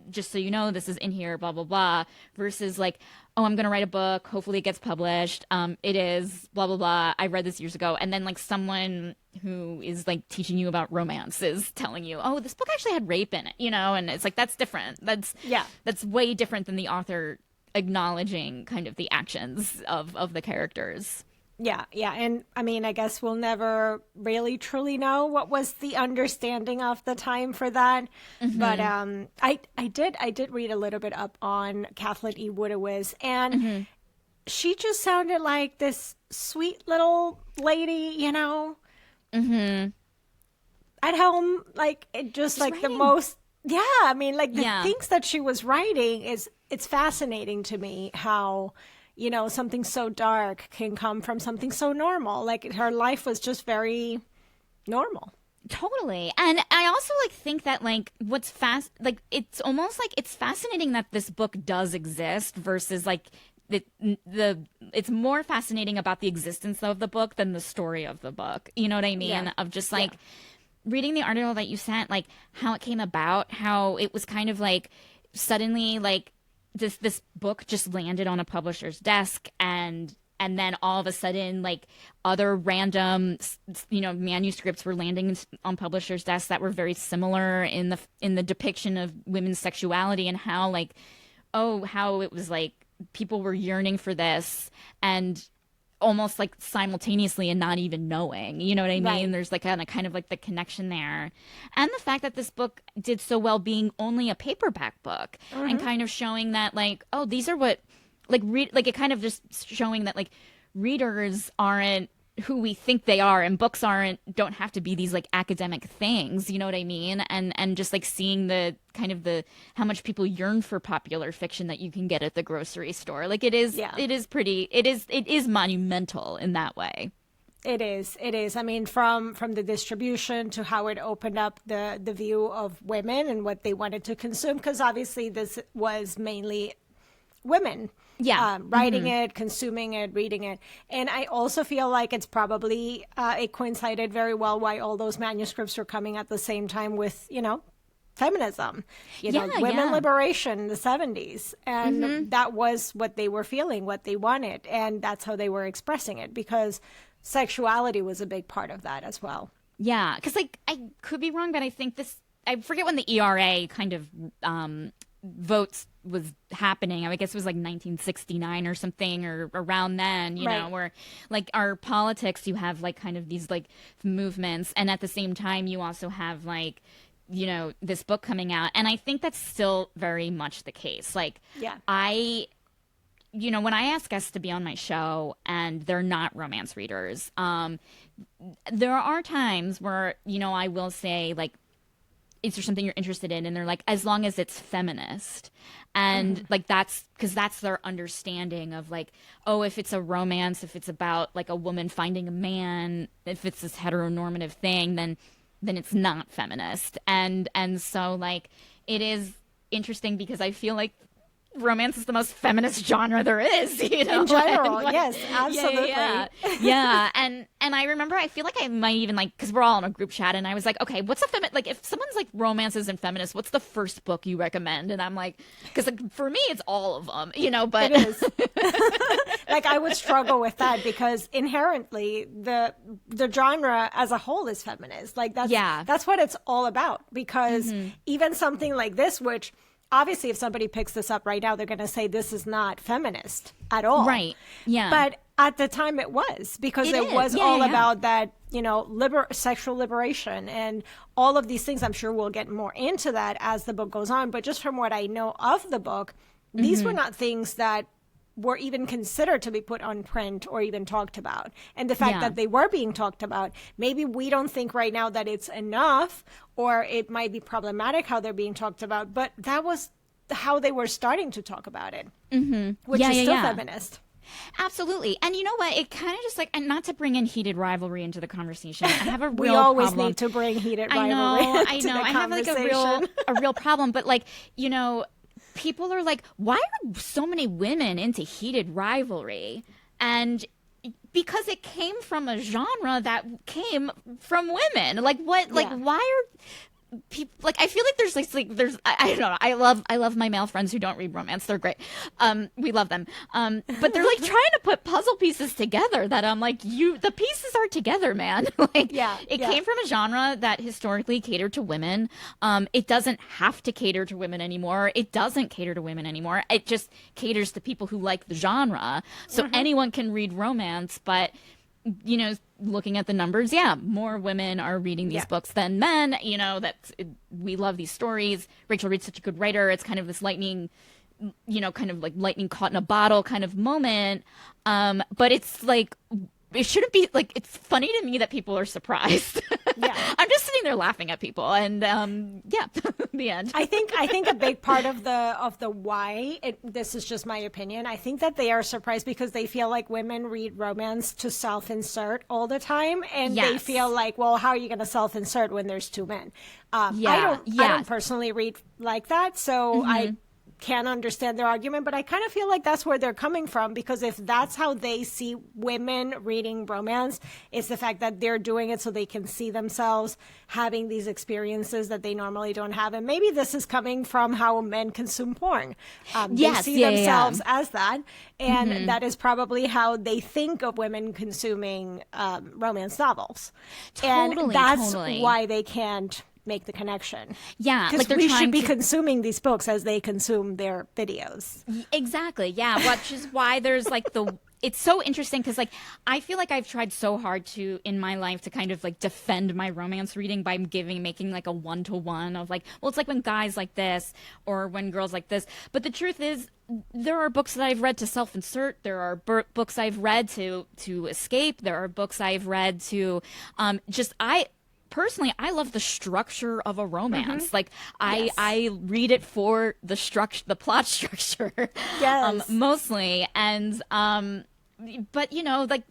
just so you know, this is in here, blah, blah, blah, versus like, oh, I'm going to write a book. Hopefully it gets published. It is blah, blah, blah. I read this years ago. And then like someone who is like teaching you about romance is telling you, oh, this book actually had rape in it, and it's like, that's different. That's way different than the author acknowledging kind of the actions of the characters. Yeah, and I mean, I guess we'll never really truly know what was the understanding of the time for that. But I did read a little bit up on Kathleen E. Woodiwiz, and she just sounded like this sweet little lady, at home, like it just like the writing. most. Yeah, I mean, like the Yeah. things that she was writing it's fascinating to me how something so dark can come from something so normal. Like her life was just very normal. Totally. And I also like think that like it's almost like it's fascinating that this book does exist versus like it's more fascinating about the existence of the book than the story of the book. You know what I mean? Yeah. Of just like reading the article that you sent, like how it came about, how it was kind of like suddenly like this book just landed on a publisher's desk, and then all of a sudden like other random manuscripts were landing on publishers' desks that were very similar in the depiction of women's sexuality, and how it was like people were yearning for this, and almost like simultaneously and not even knowing, you know what I mean? Right. There's like kind of like the connection there. And the fact that this book did so well being only a paperback book, and kind of showing that like, oh, these are what like it kind of just showing that like readers aren't who we think they are, and books don't have to be these like academic things, you know what I mean? And just like seeing the kind of how much people yearn for popular fiction that you can get at the grocery store. Like it is monumental in that way. It is. I mean, from the distribution to how it opened up the view of women and what they wanted to consume, because obviously this was mainly women writing it, consuming it, reading it. And I also feel like it's probably it coincided very well why all those manuscripts were coming at the same time with feminism, women liberation in the 70s, and that was what they were feeling, what they wanted, and that's how they were expressing it, because sexuality was a big part of that as well. Yeah, because like I could be wrong, but I think I forget when the ERA kind of votes was happening. I guess it was like 1969 or something, or around then, you know, where like our politics, you have like kind of these like movements, and at the same time you also have like, you know, this book coming out, and I think that's still very much the case. Like, you know, when I ask guests to be on my show and they're not romance readers, there are times where, you know, I will say, like, is there something you're interested in? And they're like, as long as it's feminist. And like, that's because that's their understanding of like, oh, if it's a romance, if it's about like a woman finding a man, if it's this heteronormative thing, then it's not feminist. And so like, it is interesting because I feel like romance is the most feminist genre there is, you know? In general, like, yes, absolutely. Yeah. And I remember, I feel like I might even like, because we're all in a group chat, and I was like, okay, what's a like, if someone's like romances and feminist, what's the first book you recommend? And I'm like, because like, for me, it's all of them, you know, but. It is. Like, I would struggle with that because inherently the genre as a whole is feminist. Like, that's what it's all about, because even something like this, which obviously if somebody picks this up right now, they're going to say this is not feminist at all. Right. Yeah. But at the time it was, because it was all about that, you know, sexual liberation and all of these things. I'm sure we'll get more into that as the book goes on. But just from what I know of the book, these were not things that were even considered to be put on print or even talked about. And the fact that they were being talked about, maybe we don't think right now that it's enough, or it might be problematic how they're being talked about, but that was how they were starting to talk about it, which is still feminist. Absolutely. And you know what? It kind of just like, and not to bring in heated rivalry into the conversation, I have a real we always problem. Need to bring heated rivalry I into know. the I have like a real problem, but like, you know, people are like, why are so many women into heated rivalry? And because it came from a genre that came from women. Like, what? Like, why are people like? I feel like there's I don't know. I love my male friends who don't read romance. They're great. We love them. But they're like trying to put puzzle pieces together that I'm like, the pieces are together, man. Like, it came from a genre that historically catered to women. It doesn't have to cater to women anymore. It doesn't cater to women anymore. It just caters to people who like the genre. So anyone can read romance, but you know, looking at the numbers, more women are reading these books than men. You know, we love these stories. Rachel Reed's such a good writer. It's kind of this lightning, you know, kind of like lightning caught in a bottle kind of moment. But it's like, it shouldn't be like, it's funny to me that people are surprised. I'm just sitting there laughing at people, and the end. I think a big part of the why this is just my opinion. I think that they are surprised because they feel like women read romance to self-insert all the time, and they feel like, well, how are you going to self-insert when there's two men? I don't personally read like that, so I can understand their argument, but I kind of feel like that's where they're coming from, because if that's how they see women reading romance, it's the fact that they're doing it so they can see themselves having these experiences that they normally don't have. And maybe this is coming from how men consume porn. They see themselves as that, and that is probably how they think of women consuming romance novels. And that's why they can't make the connection. Yeah. Because like we should be consuming these books as they consume their videos. Exactly. Yeah. Which is why there's like it's so interesting, because like I feel like I've tried so hard to in my life to kind of like defend my romance reading by making like a 1-to-1 of like, well, it's like when guys like this or when girls like this. But the truth is, there are books that I've read to self-insert. There are books I've read to escape. There are books I've read to personally, I love the structure of a romance. Like I read it for the plot structure, mostly. And but you know, like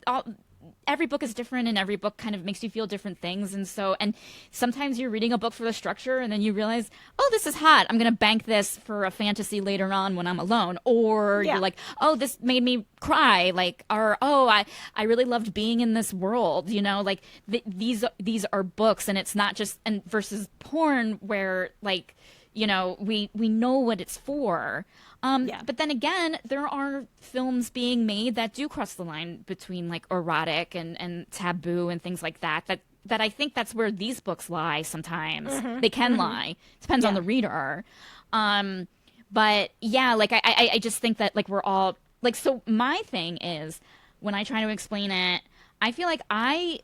every book is different, and every book kind of makes you feel different things. And sometimes you're reading a book for the structure, and then you realize, oh, this is hot. I'm going to bank this for a fantasy later on when I'm alone. Or you're like, oh, this made me cry. Like, or, oh, I really loved being in this world. You know, like these are books, and it's not just, and versus porn where like, you know, we know what it's for. But then again, there are films being made that do cross the line between like erotic and taboo and things like that I think that's where these books lie sometimes. They can lie. Depends on the reader. But yeah, like I just think that like we're all like, so my thing is when I try to explain it, I feel like I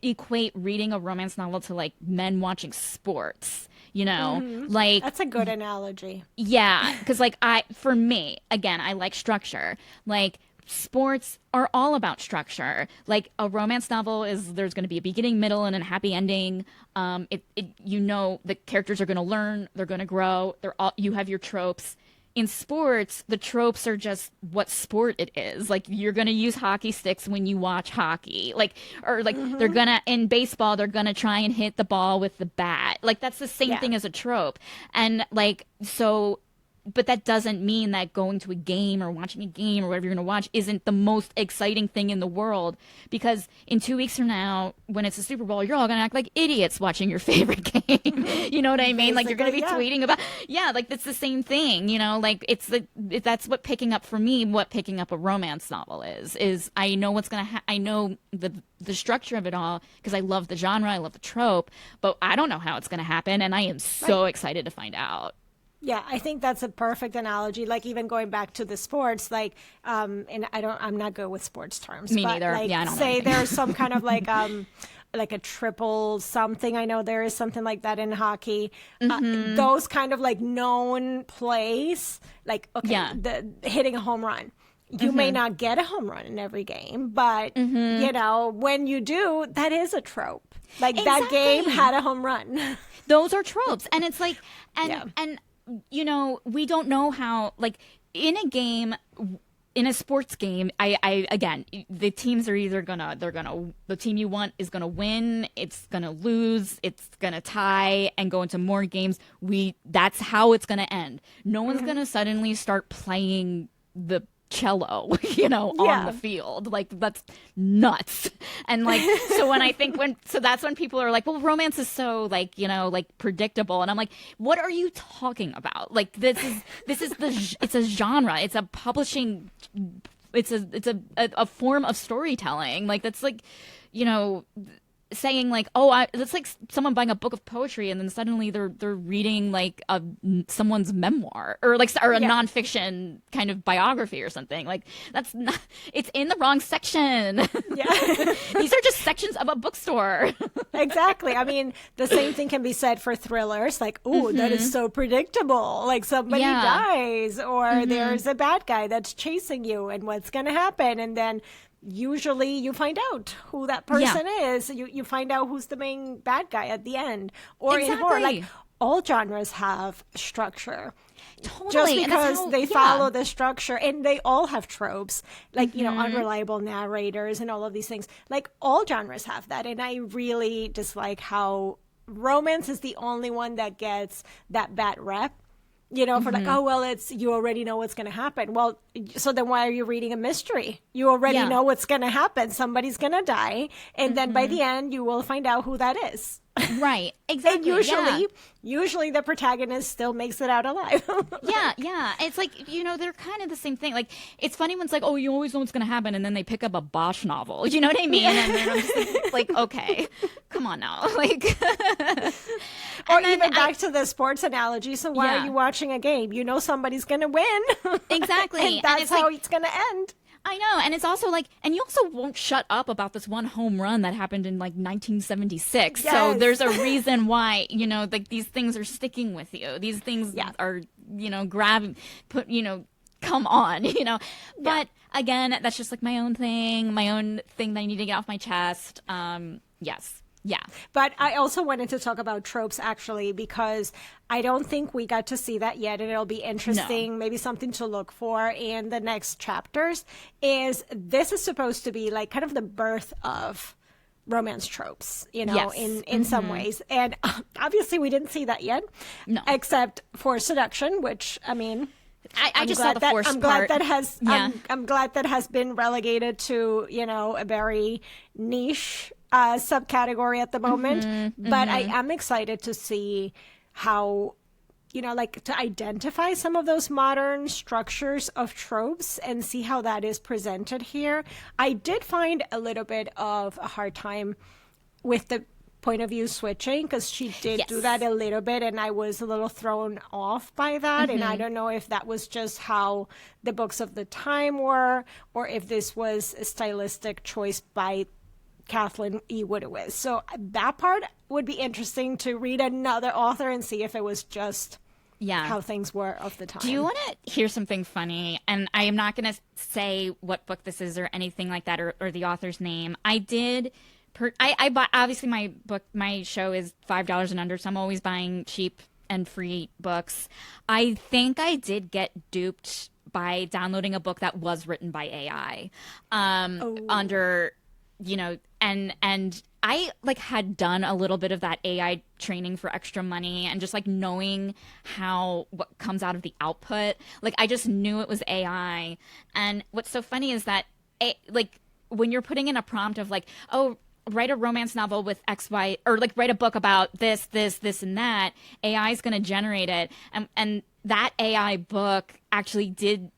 equate reading a romance novel to like men watching sports, you know? Like That's a good analogy. yeah, because like for me, again, I like structure. Like sports are all about structure. Like a romance novel is there's going to be a beginning, middle, and a happy ending. You know the characters are going to learn, they're going to grow. You have your tropes. In sports, the tropes are just what sport it is. Like you're gonna use hockey sticks when you watch hockey. Like or like they're gonna in baseball, they're gonna try and hit the ball with the bat. Like that's the same Yeah. thing as a trope. And like so but that doesn't mean that going to a game or watching a game or whatever you're going to watch isn't the most exciting thing in the world. Because in 2 weeks from now, when it's the Super Bowl, you're all going to act like idiots watching your favorite game. You know what I mean? Like you're going to be tweeting about, yeah, like it's the same thing. You know, like that's what picking up for me. What picking up a romance novel is I know what's going to. I know the structure of it all because I love the genre, I love the trope, but I don't know how it's going to happen, and I am so excited to find out. Yeah, I think that's a perfect analogy. Like even going back to the sports, like, and I'm not good with sports terms. Me but neither. Like, yeah, I don't know say anything. there's some kind of like a triple something. I know there is something like that in hockey. Those kind of like known plays, like okay, Yeah. the hitting a home run. You may not get a home run in every game, but you know when you do, that is a trope. Like that game Exactly. had a home run. Those are tropes, and it's like Yeah. and you know we don't know how, like in a game, in a sports game, I again, the teams are either the team you want is gonna win, it's gonna lose, it's gonna tie and go into more games. That's how it's gonna end. No one's gonna suddenly start playing the cello, you know, on Yeah. the field. Like that's nuts. And like so when I think so that's when people are like, well, romance is so like, you know, like predictable. And I'm like, what are you talking about? Like this is it's a genre. It's a publishing it's a form of storytelling. Like that's like, you know, saying like, oh, that's like someone buying a book of poetry and then suddenly they're reading like someone's memoir or a nonfiction kind of biography or something. Like that's not, it's in the wrong section. Yeah. These are just sections of a bookstore. Exactly. I mean, the same thing can be said for thrillers. Like, ooh, that is so predictable. Like somebody Yeah. dies, or there's a bad guy that's chasing you, and what's going to happen? And then usually you find out who that person is. You find out who's the main bad guy at the end. Or in horror, like Exactly. all genres have structure. Totally. Just And that's because how- they yeah. follow the structure, and they all have tropes, like you know, unreliable narrators and all of these things. Like all genres have that, and I really dislike how romance is the only one that gets that bad rep. You know, for like, oh well, it's you already know what's going to happen. Well, so then why are you reading a mystery? You already Yeah. know what's going to happen. Somebody's going to die, and then by the end, you will find out who that is. Right. Exactly. And usually the protagonist still makes it out alive. Yeah. It's like, you know, they're kind of the same thing. Like, it's funny when it's like, oh, you always know what's going to happen, and then they pick up a Bosch novel. You know what I mean? And then I'm just like, okay, come on now. Like, Or and then even back to the sports analogy. So why Yeah. are you watching a game? You know somebody's going to win. Exactly. And And that's it's how like- it's going to end. I know. And it's also like, and you also won't shut up about this one home run that happened in like 1976. So Yes. there's a reason why, you know, like these things are sticking with you. These things are, you know, come on, you know. But again, that's just like my own thing that I need to get off my chest. Yes. Yeah. But I also wanted to talk about tropes actually, because I don't think we got to see that yet. And it'll be interesting, maybe something to look for in the next chapters. This is supposed to be like kind of the birth of romance tropes, you know, Yes. in some ways. And obviously we didn't see that yet. No. Except for seduction, which I mean, I just saw the forced I'm glad part. that has Yeah. I'm glad that has been relegated to, you know, a very niche subcategory at the moment. But I am excited to see how, you know, like to identify some of those modern structures of tropes and see how that is presented here. I did find a little bit of a hard time with the point of view switching, because she did Yes. do that a little bit, and I was a little thrown off by that. And I don't know if that was just how the books of the time were, or if this was a stylistic choice by Kathleen E. Woodiwiss. So that part would be interesting to read another author and see if it was just how things were of the time. Do you want to hear something funny? And I am not going to say what book this is or anything like that, or the author's name. I did. I bought, obviously my show is $5 and under, so I'm always buying cheap and free books. I think I did get duped by downloading a book that was written by AI, under, and I like had done a little bit of that AI training for extra money, and just like knowing what comes out of the output. Like I just knew it was AI. And what's so funny is that like when you're putting in a prompt of like, oh, write a romance novel with X, Y, or like write a book about this, and that, AI is going to generate it. And that AI book actually did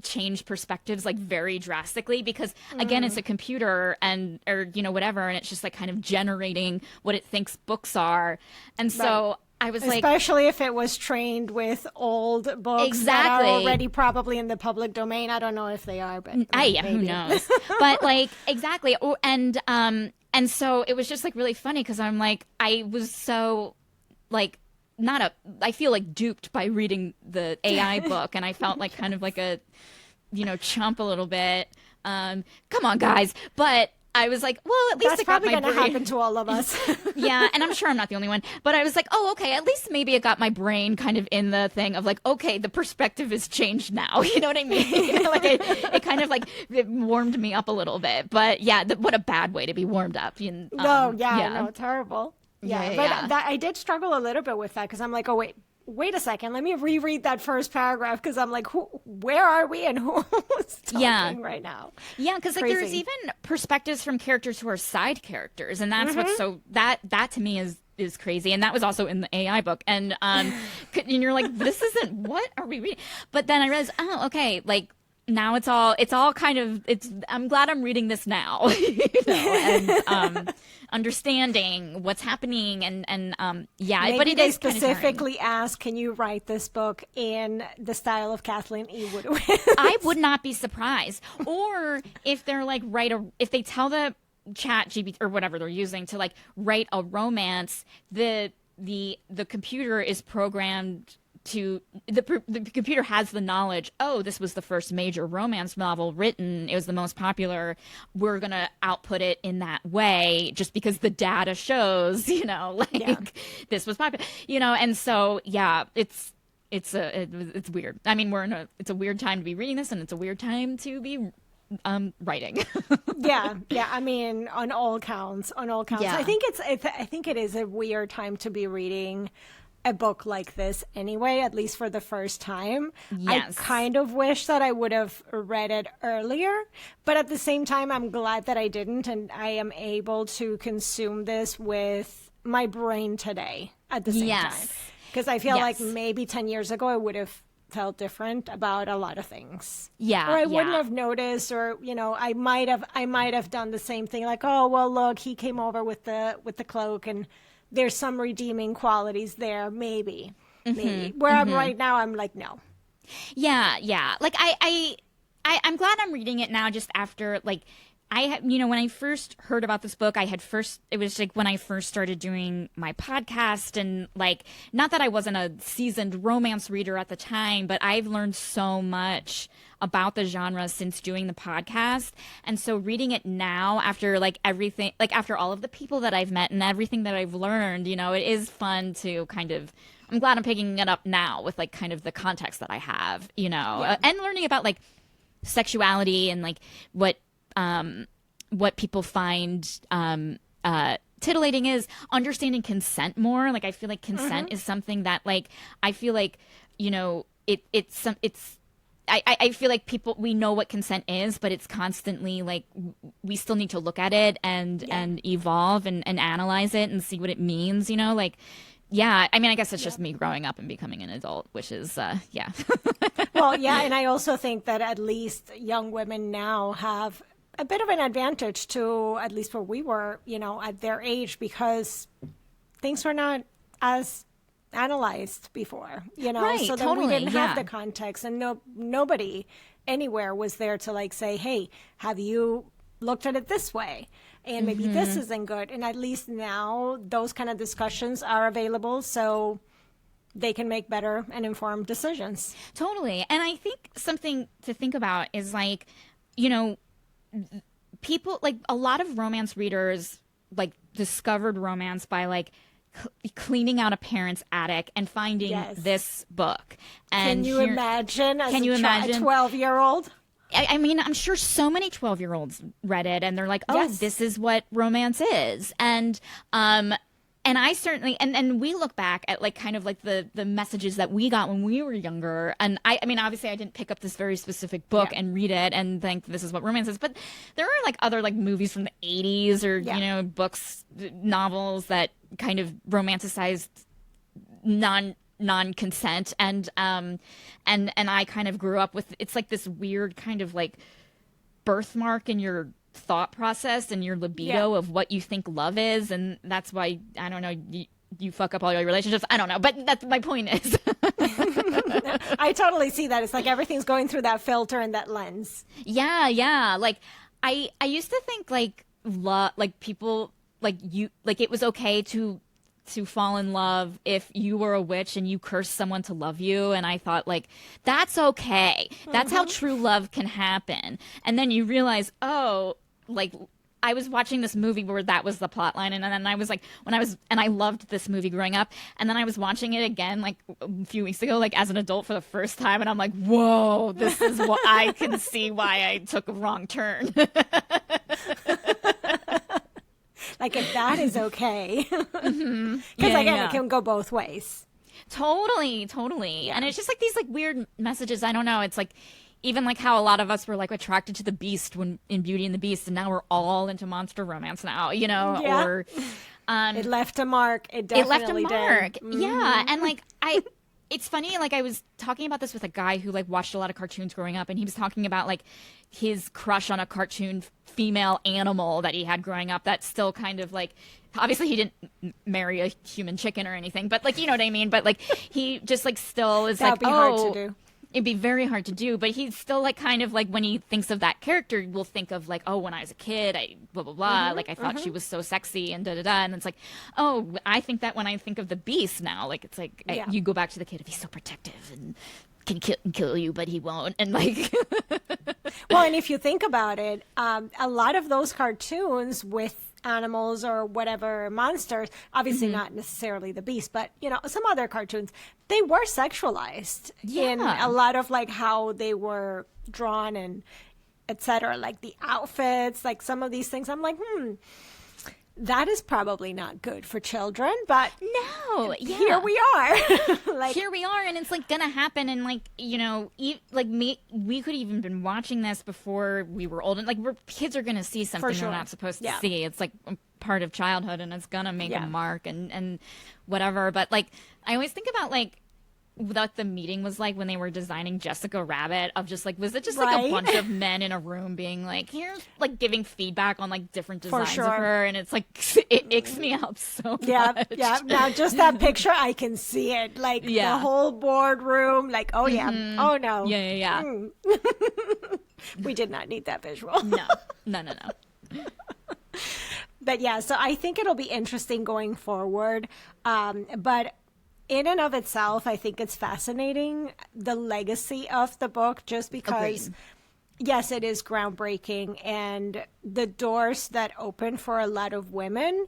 change perspectives like very drastically, because again, it's a computer or whatever, and it's just like kind of generating what it thinks books are. And so I was like, especially if it was trained with old books that are already probably in the public domain. I don't know if they are, but who knows? But like, exactly. And so it was just like really funny, because I'm like, I was so like, I feel like duped by reading the AI book, and I felt like kind of like a, chump a little bit. Come on, guys. But I was like, well, at least that's probably going to happen to all of us. Yeah, and I'm sure I'm not the only one. But I was like, oh, okay, at least maybe it got my brain kind of in the thing of like, okay, the perspective has changed now. You know what I mean? Like it kind of like it warmed me up a little bit. But yeah, what a bad way to be warmed up. No, terrible. But I did struggle a little bit with that, because I'm like, oh, wait a second, let me reread that first paragraph, because I'm like, where are we and who is talking right now? Yeah, because like there's even perspectives from characters who are side characters, and that's what's so that to me is crazy. And that was also in the AI book, and you're like, this isn't, what are we reading? But then I realized, oh, okay, like now it's all kind of, I'm glad I'm reading this now, and understanding what's happening, and maybe but it they is specifically ask, can you write this book in the style of Kathleen E. Woodiwiss? I would not be surprised. Or if they're like, if they tell the chat GPT or whatever they're using to like write a romance, the computer is programmed to the computer has the knowledge, oh, this was the first major romance novel written, it was the most popular, we're gonna output it in that way just because the data shows, this was popular, and so it's weird. I mean, it's a weird time to be reading this, and it's a weird time to be writing. yeah I mean, on all counts. I think it is a weird time to be reading a book like this anyway, at least for the first time. Yes. I kind of wish that I would have read it earlier, but at the same time, I'm glad that I didn't, and I am able to consume this with my brain today at the same time. Because I feel like maybe 10 years ago, I would have felt different about a lot of things. Yeah. Or I wouldn't have noticed, or, I might have done the same thing, like, oh, well, look, he came over with the cloak, and there's some redeeming qualities there, maybe. Where I'm right now, I'm like, no. Yeah. Like I'm glad I'm reading it now, just after like when I first heard about this book, it was like when I first started doing my podcast, and like, not that I wasn't a seasoned romance reader at the time, but I've learned so much about the genre since doing the podcast. And so reading it now, after like everything, like after all of the people that I've met and everything that I've learned, it is fun to kind of, I'm glad I'm picking it up now with like kind of the context that I have, and learning about like sexuality and like what people find titillating, is understanding consent more. Like I feel like consent is something that like I feel like I feel like we know what consent is, but it's constantly like we still need to look at it and evolve and analyze it and see what it means, like. Yeah, I mean, I guess it's just me growing up and becoming an adult, which is, yeah. Well, yeah, and I also think that at least young women now have a bit of an advantage to, at least where we were, at their age, because things were not as analyzed before, Right, so that totally, we didn't yeah. have the context, and nobody anywhere was there to like say, hey, have you looked at it this way? And maybe this isn't good. And at least now those kind of discussions are available, so they can make better and informed decisions. Totally. And I think something to think about is like, you know, people, like a lot of romance readers like discovered romance by like cleaning out a parent's attic and finding Yes. this book. And Can you imagine as can you a imagine? 12-year-old? I mean, I'm sure so many 12-year-olds read it and they're like, oh, Yes. this is what romance is. And I certainly, and we look back at like kind of like the messages that we got when we were younger. And I mean, obviously I didn't pick up this very specific book Yeah. and read it and think this is what romance is, but there are like other like movies from the 80s or, Yeah. you know, books, novels that kind of romanticized non-consent, and I kind of grew up with, it's like this weird kind of like birthmark in your thought process and your libido Yeah. of what you think love is, and that's why, I don't know, you fuck up all your relationships. I don't know, but that's my point is. I totally see that. It's like everything's going through that filter and that lens. Yeah. Like I used to think like like people like you, like it was okay to fall in love if you were a witch and you cursed someone to love you, and I thought like that's okay. That's how true love can happen. And then you realize, oh, like I was watching this movie where that was the plot line, and then I was like, and I loved this movie growing up, and then I was watching it again like a few weeks ago, like as an adult for the first time, and I'm like, whoa, this is what I can see why I took a wrong turn. Like if that is okay. Because Yeah, again, yeah. it can go both ways. Totally. And it's just like these like weird messages. I don't know. It's like even like how a lot of us were like attracted to the Beast when in Beauty and the Beast, and now we're all into monster romance now, you know, Yeah. or It left a mark. It it left a definitely mark. did. Yeah. And like it's funny, like I was talking about this with a guy who like watched a lot of cartoons growing up, and he was talking about like his crush on a cartoon female animal that he had growing up that still kind of like, obviously he didn't marry a human chicken or anything, but like, you know what I mean? But like he just like still is That'd like, be hard to do. It'd be very hard to do, but he's still like kind of like when he thinks of that character, will think of like, oh, when I was a kid, I blah blah blah, like I thought she was so sexy and da da da, and it's like, oh, I think that when I think of the Beast now, like it's like Yeah. you go back to the kid, if he's so protective and can kill you, but he won't, and like, Well, and if you think about it, a lot of those cartoons with animals or whatever monsters, obviously not necessarily the Beast, but some other cartoons, they were sexualized in Yeah. a lot of like how they were drawn and etc. Like the outfits, like some of these things. I'm like, that is probably not good for children, but no, yeah. here we are. Like, Here we are, and it's like gonna happen, and like like we could even been watching this before we were old, and like kids are gonna see something sure. they're not supposed to Yeah. see. It's like a part of childhood, and it's gonna make Yeah. a mark and whatever. But like I always think about like what the meeting was like when they were designing Jessica Rabbit, of just like, was it just like a Right. bunch of men in a room being like, here's like giving feedback on like different designs sure. of her, and it's like it icks me out so yeah, much. yeah. Now, just that picture, I can see it. Like Yeah. the whole boardroom. Like, oh yeah, oh no, Yeah. we did not need that visual. No. But yeah, so I think it'll be interesting going forward. But in and of itself, I think it's fascinating, the legacy of the book, just because, Agreed. yes, it is groundbreaking, and the doors that open for a lot of women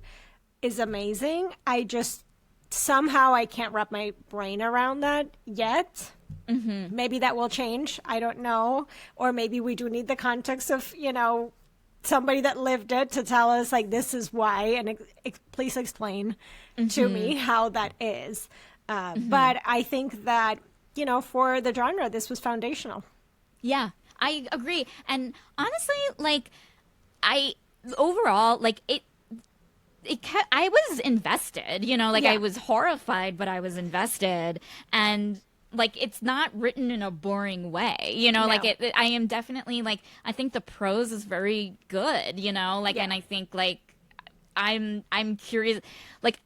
is amazing. Somehow I can't wrap my brain around that yet. Mm-hmm. Maybe that will change. I don't know. Or maybe we do need the context of, somebody that lived it to tell us, like, this is why, and please explain to me how that is. But I think that, for the genre, this was foundational. Yeah, I agree. And honestly, like, overall, like, I was invested, like Yeah. I was horrified, but I was invested. And like it's not written in a boring way, you know, like No. I am definitely like, I think the prose is very good, you know, like, Yeah. and I think like I'm curious, like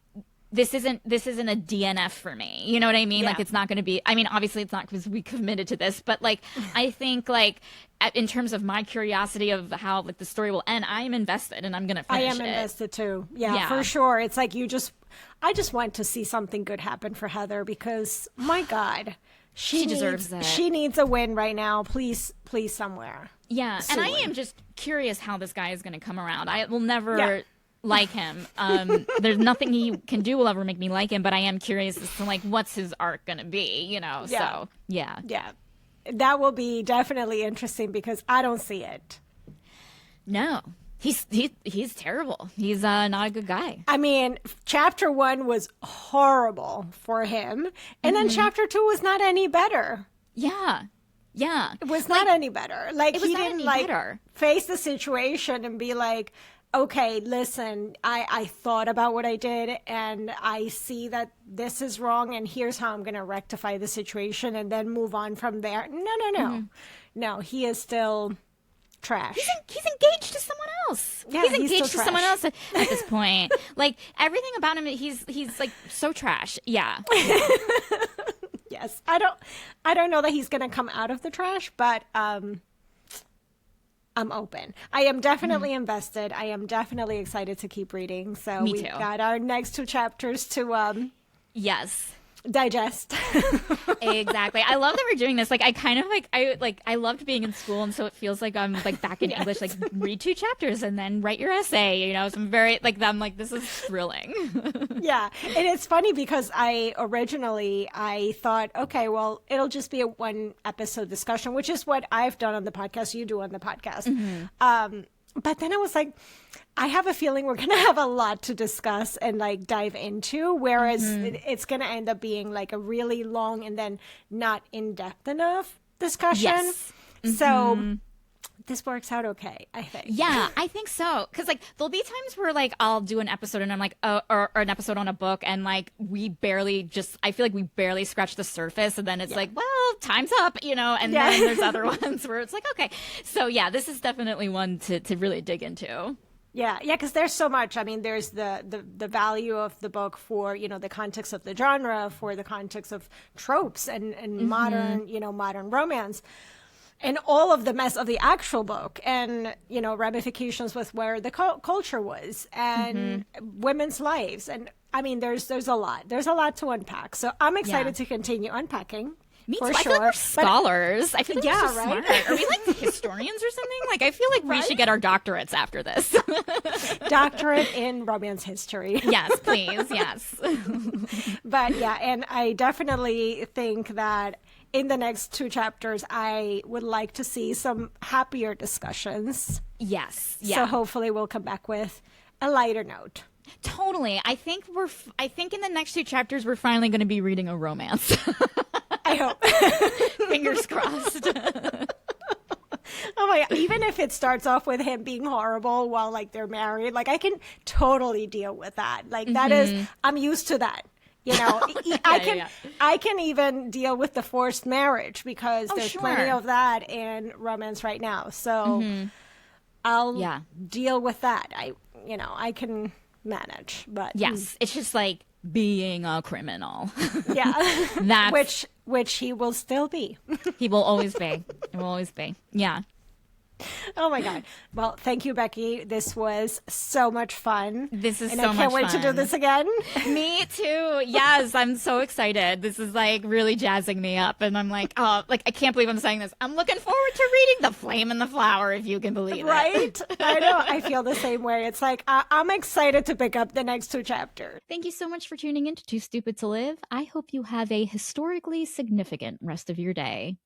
this isn't a DNF for me. You know what I mean? Yeah. Like it's not going to be, I mean, obviously it's not because we committed to this, but like I think like in terms of my curiosity of how like the story will end, I am invested and I'm going to I finish am it. invested too. Yeah, Yeah. for sure. It's like I just want to see something good happen for Heather because my God, She deserves it. She needs a win right now. Please, please, somewhere. Yeah, and I Soon. am just curious how this guy is going to come around. I will never Yeah. like him. There's nothing he can do will ever make me like him, but I am curious as to like what's his arc going to be, you know? Yeah. So, yeah. Yeah, that will be definitely interesting because I don't see it. No. He's terrible. He's not a good guy. I mean, chapter 1 was horrible for him, and then chapter 2 was not any better. Yeah. Yeah. It was not any better. Like, it was he not didn't any like better. face the situation and be like, okay, listen, I thought about what I did and I see that this is wrong and here's how I'm going to rectify the situation and then move on from there. No. No, he is still trash. He's engaged to someone else. Yeah, he's he's engaged to still someone trash. else at this point. Like everything about him, he's like so trash. Yeah. Yes. I don't know that he's going to come out of the trash, but I'm open. I am definitely invested. I am definitely excited to keep reading. So Me we've too. got our next 2 chapters to Yes. digest. Exactly. I love that we're doing this. Like I kind of I loved being in school, and so it feels like I'm like back in English. Like read 2 chapters and then write your essay. You know, so I'm very like I'm like this is thrilling. Yeah. And it's funny because I thought, okay, well, it'll just be a 1 episode discussion, which is what I've done on the podcast, you do on the podcast. But then I was like, I have a feeling we're going to have a lot to discuss and like dive into, whereas it's going to end up being like a really long and then not in depth enough discussion. Yes. So this works out okay, I think. Yeah, I think so. Because like there'll be times where like I'll do an episode and I'm like, or an episode on a book, and like I feel like we barely scratch the surface, and then it's like, well, time's up, you know. And Yeah. then there's other ones where it's like, okay, so yeah, this is definitely one to really dig into. Yeah, because there's so much. I mean, there's the value of the book for, you know, the context of the genre, for the context of tropes and modern, you know, modern romance. And all of the mess of the actual book and, you know, ramifications with where the culture was and women's lives. And I mean, there's a lot. There's a lot to unpack. So I'm excited to continue unpacking. Me too. For I feel sure. like we're scholars. I feel like Yeah, we're so right? smart. Are we like historians or something? Like I feel like we should get our doctorates after this. Doctorate in romance history. Yes, please. Yes. But yeah, and I definitely think that in the next 2 chapters, I would like to see some happier discussions. Yes. Yeah. So hopefully we'll come back with a lighter note. Totally. I think in the next 2 chapters we're finally going to be reading a romance. I hope. Fingers crossed. Oh my God. Even if it starts off with him being horrible while like they're married, like I can totally deal with that. Like that is, I'm used to that. You know, I can even deal with the forced marriage because there's plenty of that in romance right now. So I'll deal with that. I can manage, but Yes, it's just like being a criminal. yeah, That's which he will still be. he will always be. He will always be. Yeah. Oh my God. Well, thank you, Becky. This was so much fun. This is and so I can't much wait to do fun. this again. Me too. Yes, I'm so excited. This is like really jazzing me up, and I'm like, oh, like I can't believe I'm saying this. I'm looking forward to reading The Flame and the Flower, if you can believe it. Right? I know. I feel the same way. It's like I'm excited to pick up the next 2 chapters. Thank you so much for tuning in to Too Stupid to Live. I hope you have a historically significant rest of your day.